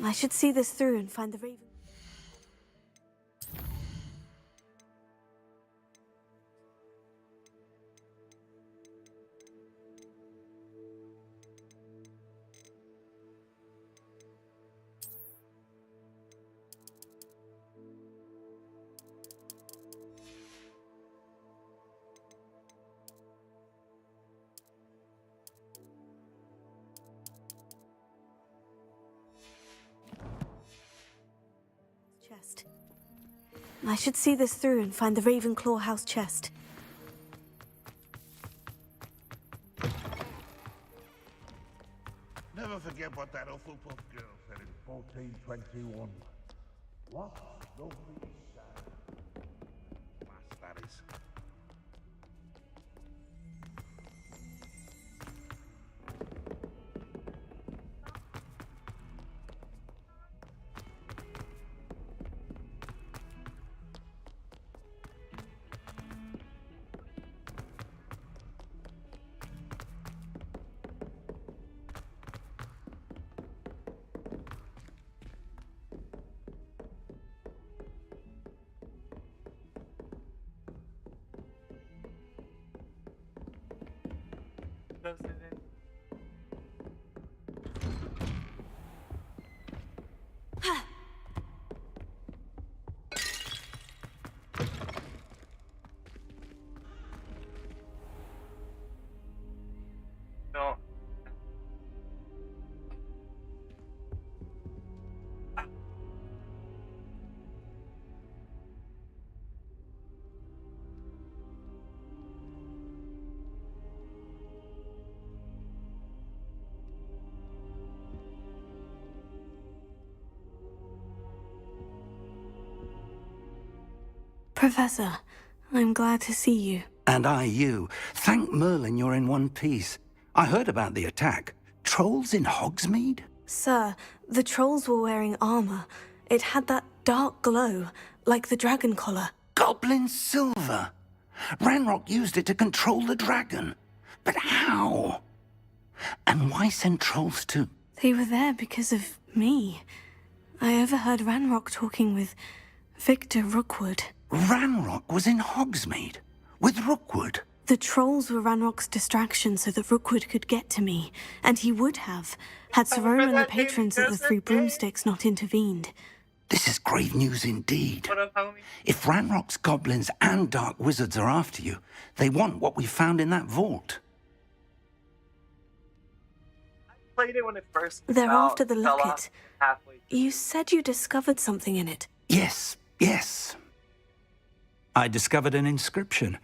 I should see this through and find the Raven. Chest. I should see this through and find the Ravenclaw house chest. Never forget what that Hufflepuff girl said in 1421. What lovely sound. Fast that is. Close it in. No. Professor, I'm glad to see you. And I you. Thank Merlin you're in one piece. I heard about the attack. Trolls in Hogsmeade? Sir, the trolls were wearing armor. It had that dark glow, like the dragon collar. Goblin silver? Ranrock used it to control the dragon. But how? And why send trolls too? They were there because of me. I overheard Ranrock talking with Victor Rookwood. Ranrock was in Hogsmeade with Rookwood. The trolls were Ranrock's distraction so that Rookwood could get to me, and he would have, had Serona and the patrons of the Three Broomsticks not intervened. This is grave news indeed. If Ranrock's goblins and dark wizards are after you, they want what we found in that vault. I played it when it first came They're out, after the fell off locket. halfway. You said you discovered something in it. Yes. I discovered an inscription.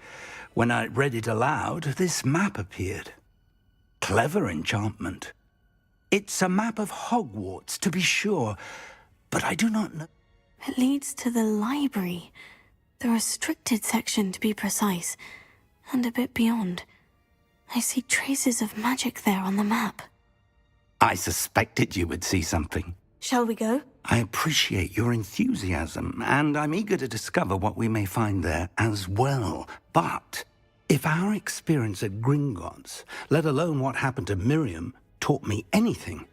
When I read it aloud, this map appeared. Clever enchantment. It's a map of Hogwarts, to be sure, but I do not know. It leads to the library. The restricted section, to be precise, and a bit beyond. I see traces of magic there on the map. I suspected you would see something. Shall we go? I appreciate your enthusiasm, and I'm eager to discover what we may find there as well. But if our experience at Gringotts, let alone what happened to Miriam, taught me anything,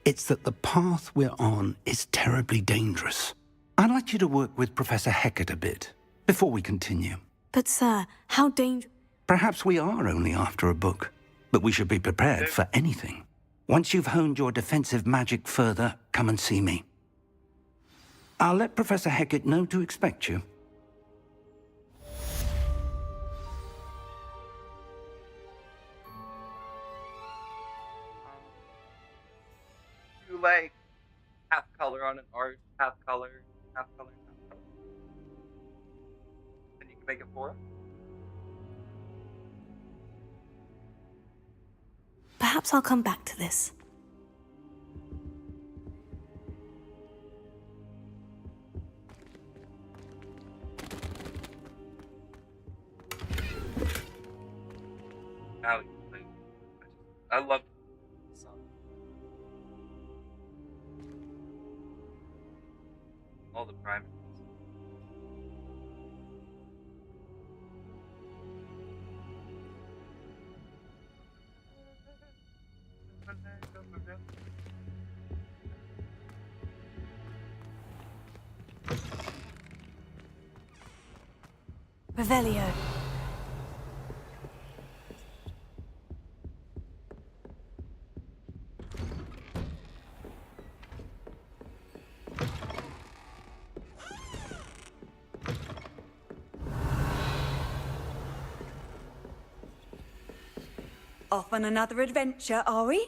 it's that the path we're on is terribly dangerous. I'd like you to work with Professor Hecat a bit before we continue. But, sir, how dangerous... Perhaps we are only after a book, but we should be prepared for anything. Once you've honed your defensive magic further, come and see me. I'll let Professor Hecat know to expect you. You like half color on an art, half color, half color, half color. And you can make it 4? Perhaps I'll come back to this. I love the song. All the primaries. Revelio. Off on another adventure, are we?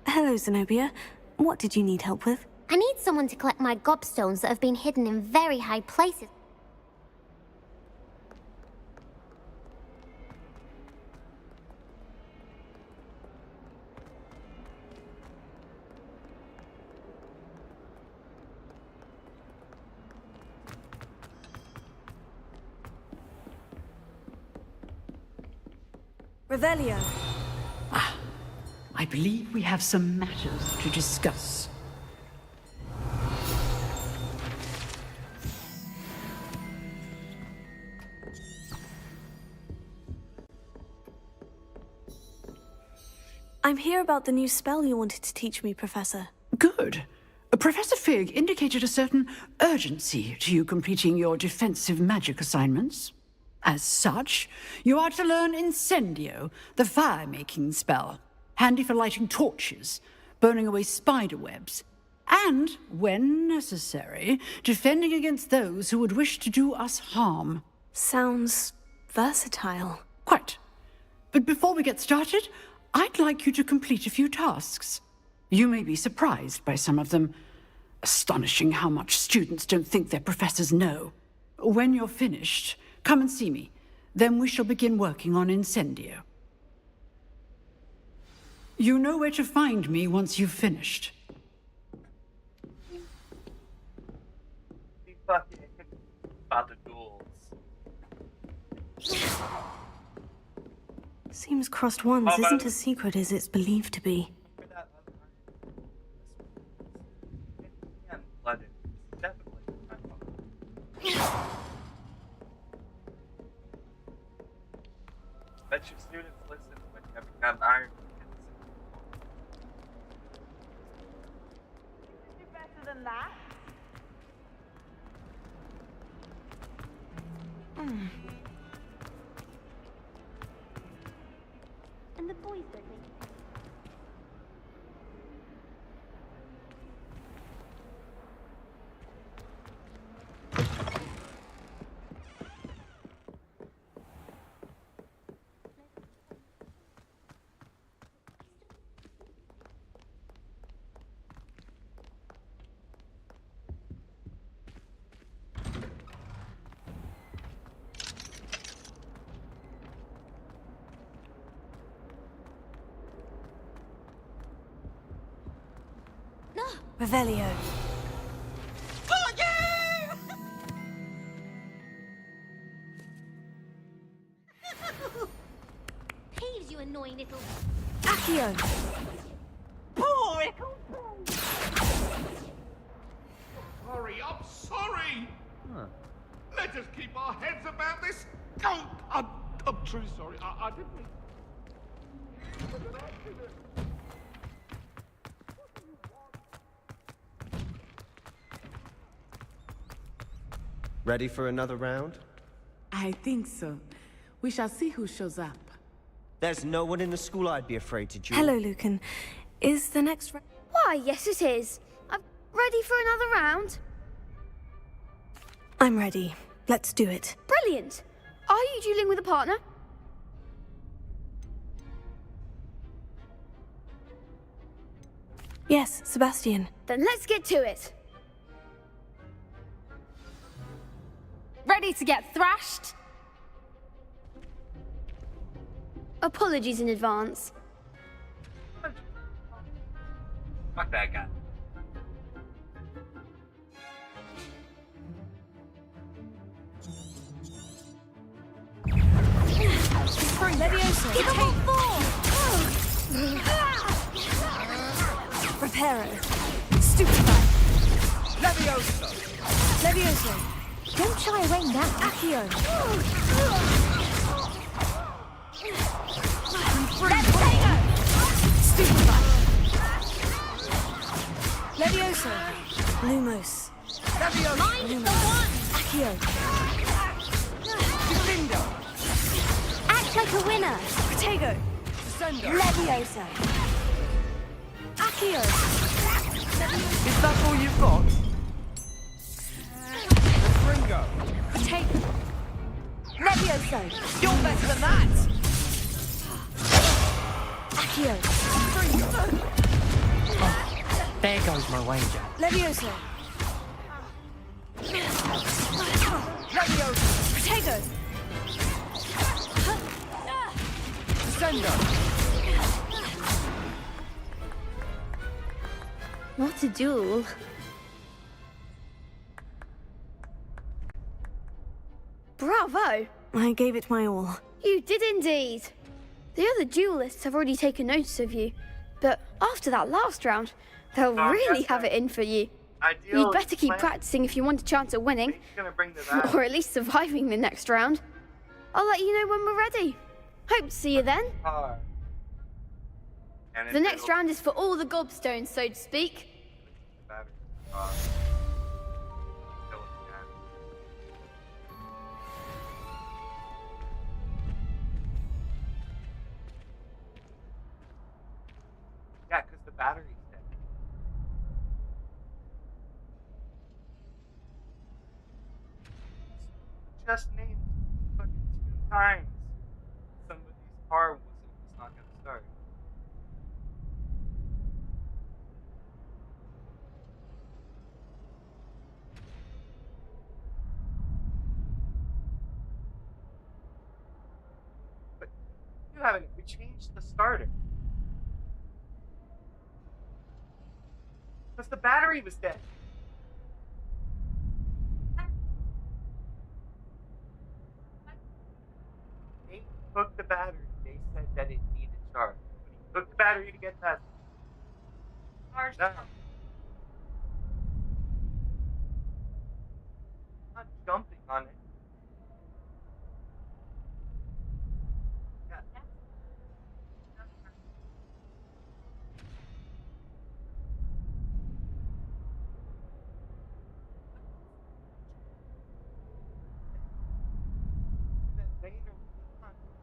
Hello, Zenobia. What did you need help with? I need someone to collect my gobstones that have been hidden in very high places. Revelio. I believe we have some matters to discuss. I'm here about the new spell you wanted to teach me, Professor. Good. Professor Fig indicated a certain urgency to you completing your defensive magic assignments. As such, you are to learn Incendio, the fire-making spell, handy for lighting torches, burning away spider webs, And, when necessary, defending against those who would wish to do us harm. Sounds versatile. Quite. But before we get started, I'd like you to complete a few tasks. You may be surprised by some of them. Astonishing how much students don't think their professors know. When you're finished, come and see me. Then we shall begin working on Incendio. You know where to find me once you've finished. Be fucking about the duels. Seems Crossed Wands isn't as secret as it's believed to be. Bet your students listen when you have become Iron. Do better than that. And the boys don't make it. Revelio. Peeves, you annoying little... Accio. Sorry, I'm sorry. Let us keep our heads about this. Oh, I'm truly sorry. I didn't mean... It was an accident. Ready for another round? I think so. We shall see who shows up. There's no one in the school I'd be afraid to duel. Hello, Lucan. Is the next Why, yes it is. I'm ready for another round. I'm ready. Let's do it. Brilliant. Are you dueling with a partner? Yes, Sebastian. Then let's get to it. Ready to get thrashed? Apologies in advance. Fuck that guy. Levioso. Reparo. Stupefy. Levioso. Levioso. Don't shy away now. Accio. Stupefy. Levioso. Lumos. Levioso. Lumos. Accio. Defendo. Act like a winner. Protego. Descendo. Levioso. Accio. Is that all you've got? Ringo. Protego. Levioso. You're better than that. Accio. There goes my wager. Levioso. Levioso. Protego. Descendo. What a duel. Bravo! I gave it my all. You did indeed. The other duelists have already taken notice of you, but after that last round, they'll really have it in for you. You'd better keep practicing if you want a chance at winning, or at least surviving the next round. I'll let you know when we're ready. Hope to see you then. The next round is for all the gobstones, so to speak. Yeah, because the battery's dead. just named fucking 2 times somebody's car was not gonna start. But you haven't. We changed the starter. Because the battery was dead. They took the battery. They said that it needed charge. But he took the battery to get that. No. I'm not jumping on it. Yeah.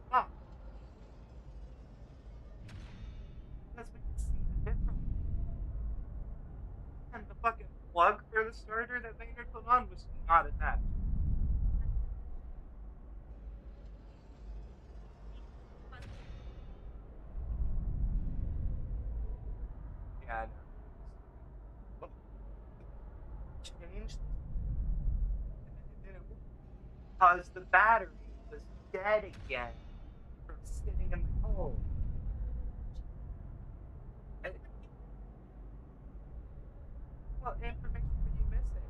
Stop. Because we can see the difference. And the fucking plug for the starter that Vader put on was not attached. Yeah, I know. Well, changed. And it because the battery was dead again from sitting in the cold. And what information were you missing?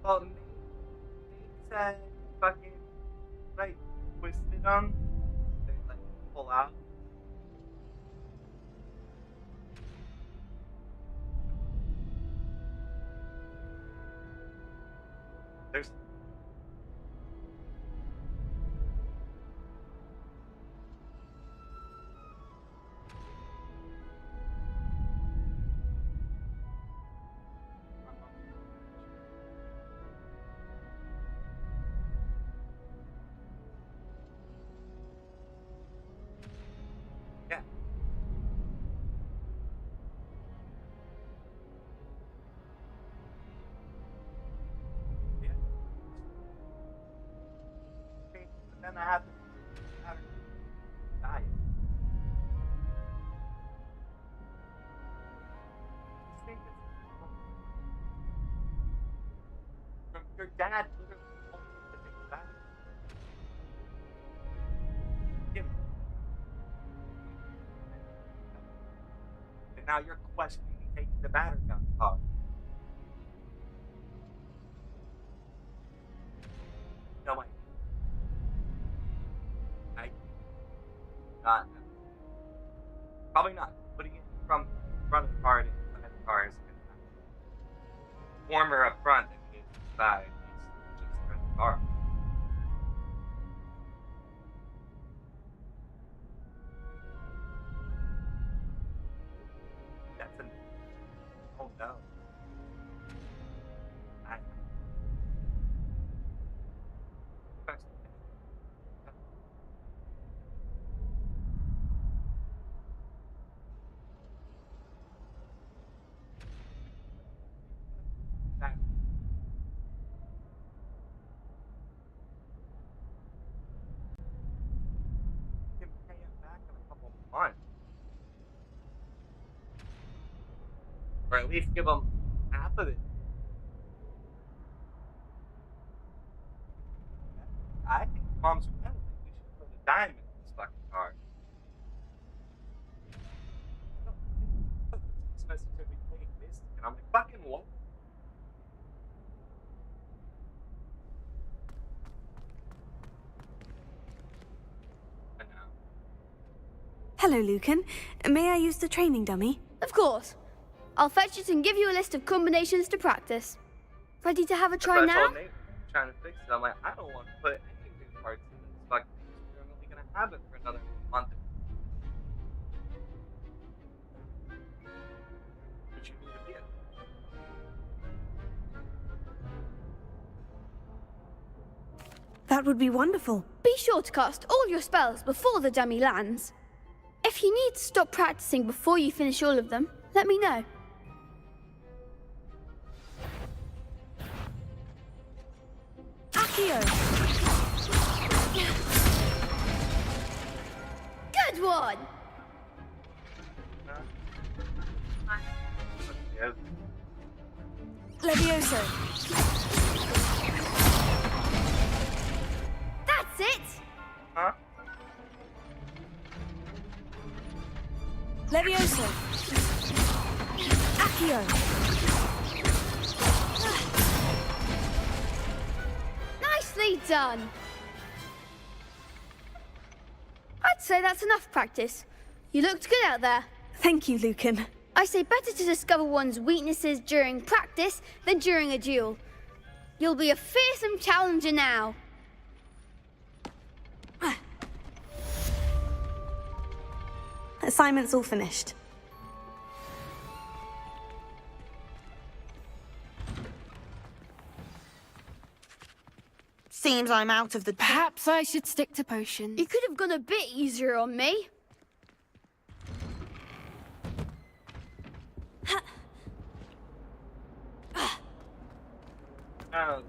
Well, Nate said fucking, like, twisted them. They, like, pull out. There's yeah. Then I have to diet. From your dad literally told you to take the battery. Give it. And now you're questioning me taking the battery out of the car. No way. Not. Probably not. Putting it from front of the car to inside the car is warmer up front than it is inside. It's just for the car. That's an. Oh no. Months. Or at least give them half of it. I think Mom's right. We should put a dime in this fucking car. This message that we played this, and I'm like, fucking what? Hello, Lucan. May I use the training dummy? Of course. I'll fetch it and give you a list of combinations to practice. Ready to have a try now? I'm trying to fix it. I'm like, I don't want to put any new parts in this fucking thing. We're only going to have it for another month. But you need to be it. That would be wonderful. Be sure to cast all your spells before the dummy lands. If you need to stop practicing before you finish all of them, let me know. Accio! Good one! Levioso. That's it! Huh? Levioso. Accio. Nicely done! I'd say that's enough practice. You looked good out there. Thank you, Lucan. I say better to discover one's weaknesses during practice than during a duel. You'll be a fearsome challenger now. Assignment's all finished. Seems I'm out of the... Perhaps I should stick to potions. You could have gone a bit easier on me. Oh,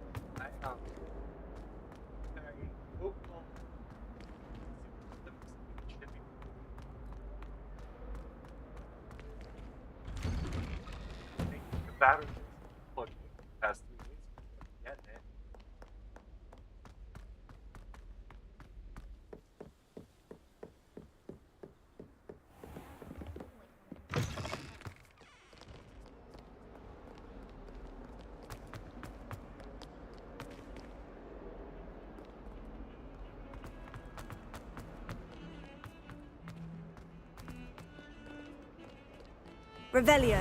battery plugged in for the past 3 weeks. Getting it. Revelio.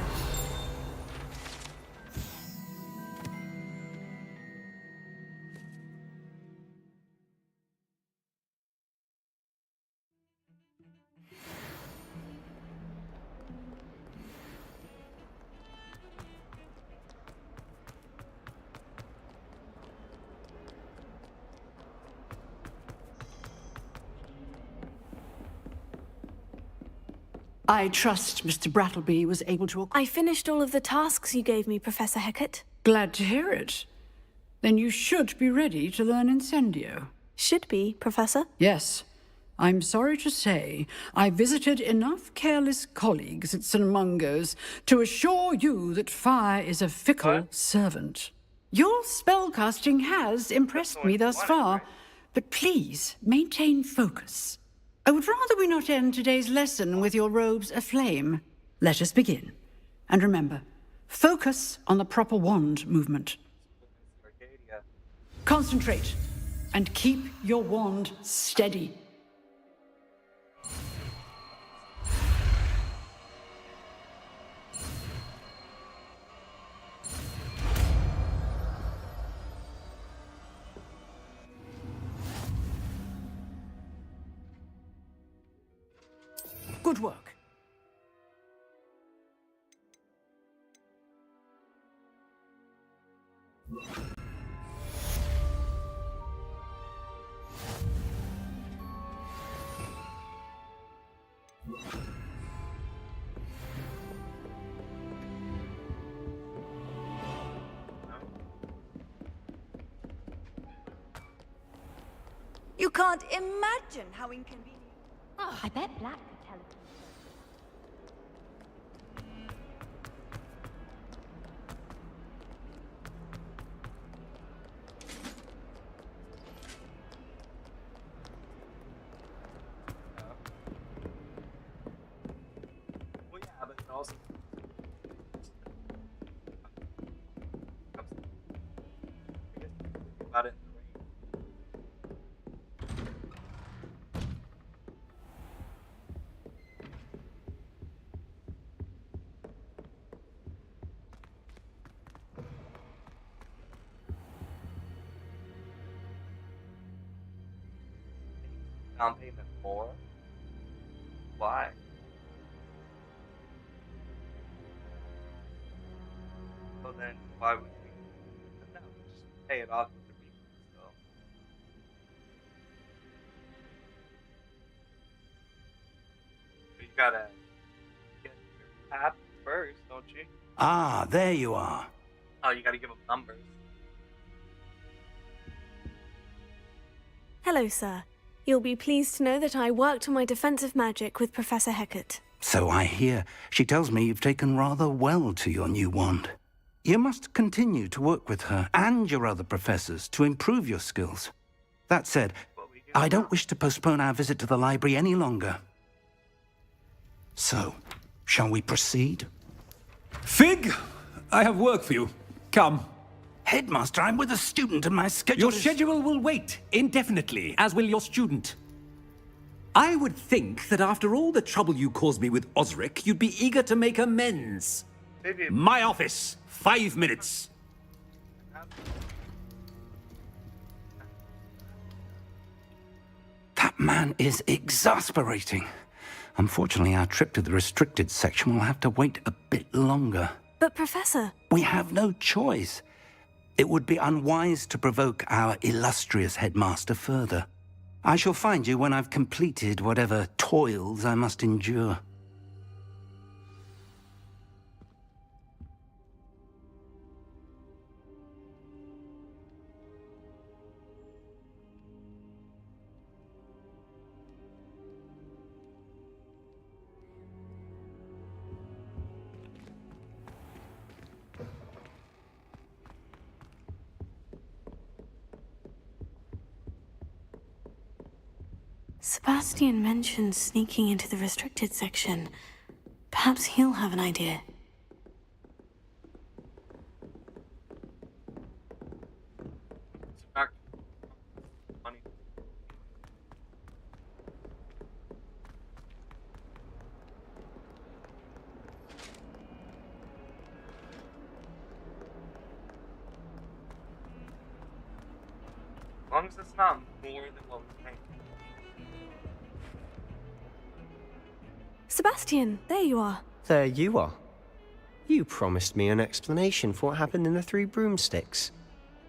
I trust Mr. Brattleby was able to... I finished all of the tasks you gave me, Professor Hecat. Glad to hear it. Then you should be ready to learn Incendio. Should be, Professor? Yes. I'm sorry to say, I visited enough careless colleagues at St. Mungo's to assure you that fire is a fickle servant. Your spellcasting has impressed me thus far, but please maintain focus. I would rather we not end today's lesson with your robes aflame. Let us begin. And remember, focus on the proper wand movement. Concentrate, and keep your wand steady. Good work. You can't imagine how inconvenient... Oh, I bet Black could tell us. Well, yeah, but also about it. Down payment more? Why? Well then, why would we? No, just pay it off with the refund still. But you gotta get your app first, don't you? Ah, there you are. Oh, you gotta give them numbers. Hello, sir. You'll be pleased to know that I worked on my defensive magic with Professor Hecat. So I hear. She tells me you've taken rather well to your new wand. You must continue to work with her and your other professors to improve your skills. That said, I don't wish to postpone our visit to the library any longer. So, shall we proceed? Fig, I have work for you. Come. Headmaster, I'm with a student and my schedule Your schedule will wait indefinitely, as will your student. I would think that after all the trouble you caused me with Osric, you'd be eager to make amends. Maybe. My office, 5 minutes. That man is exasperating. Unfortunately, our trip to the restricted section will have to wait a bit longer. But, Professor... We have no choice. It would be unwise to provoke our illustrious headmaster further. I shall find you when I've completed whatever toils I must endure. Sebastian mentioned sneaking into the restricted section. Perhaps he'll have an idea. As long as it's not more than what we think. Sebastian, there you are. There you are. You promised me an explanation for what happened in the Three Broomsticks.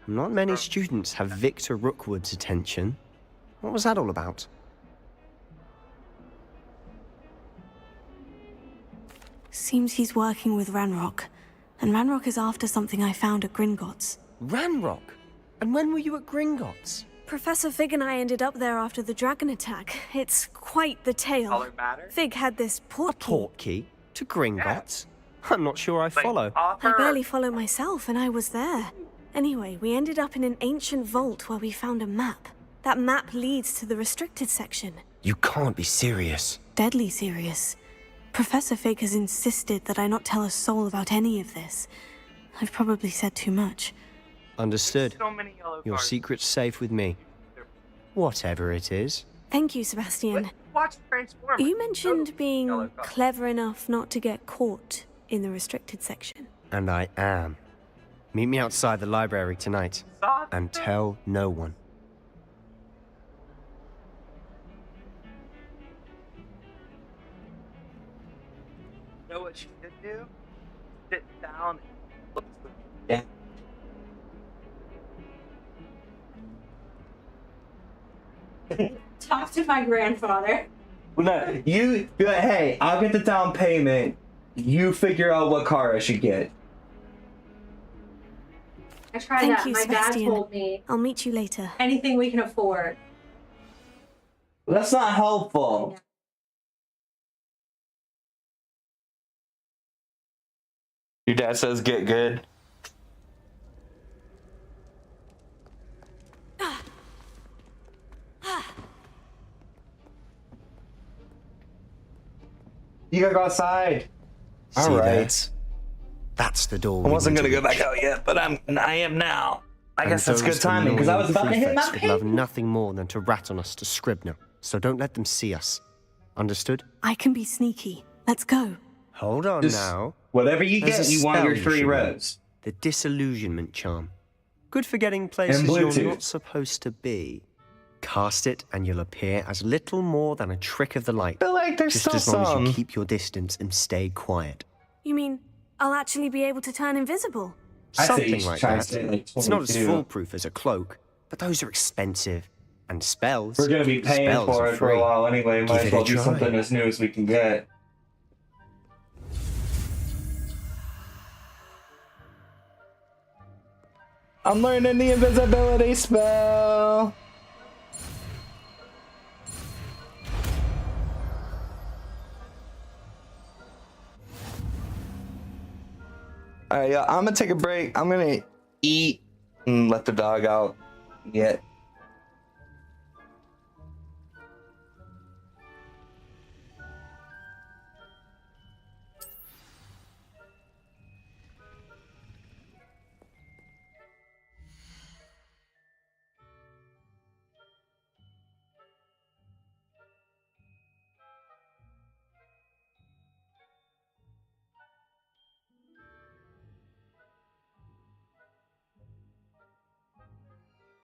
Not many students have Victor Rookwood's attention. What was that all about? Seems he's working with Ranrock. And Ranrock is after something I found at Gringotts. Ranrock? And when were you at Gringotts? Professor Fig and I ended up there after the dragon attack. It's quite the tale. Color matter? Fig had this portkey. Portkey? To Gringotts? I'm not sure I follow. I barely follow myself, and I was there. Anyway, we ended up in an ancient vault where we found a map. That map leads to the restricted section. You can't be serious. Deadly serious. Professor Fig has insisted that I not tell a soul about any of this. I've probably said too much. Understood. So many yellow Your cards. secret's safe with me. Whatever it is. Thank you, Sebastian. Watch Transformers. You mentioned being Yellow card. clever enough not to get caught in the restricted section. And I am. Meet me outside the library tonight. And tell no one. You know what you should do? Sit down and look at Talk to my grandfather. No, you be like, hey, I'll get the down payment. You figure out what car I should get. I tried Thank that. you, My Sebastian. dad told me I'll meet you later. anything we can afford. That's not helpful. Your dad says get good. You gotta go outside. See All there? right. That's the door. I we wasn't need gonna to go back reach. out yet, but I am now. I And guess that's those good timing because I was about to hit my prefects would love nothing more than to rat on us to Scribner. So don't let them see us. Understood? I can be sneaky. Let's go. Hold on Just now. whatever you There's get, a you want your spell 3 should know. rows. The disillusionment charm. Good for getting places And you're Bluetooth. not supposed to be. Cast it and you'll appear as little more than a trick of the light. But like, there's just still as long as some. you keep your distance and stay quiet. You mean I'll actually be able to turn invisible? I say you Something should like try and that. stay like It's not as 22. foolproof as a cloak, but those are expensive. And spells. We're gonna be paying spells for are it for free. a while anyway. Give Might it as a well do try. something as new as we can get. I'm learning the invisibility spell. Alright, yeah, I'm gonna take a break. I'm gonna eat and let the dog out. Get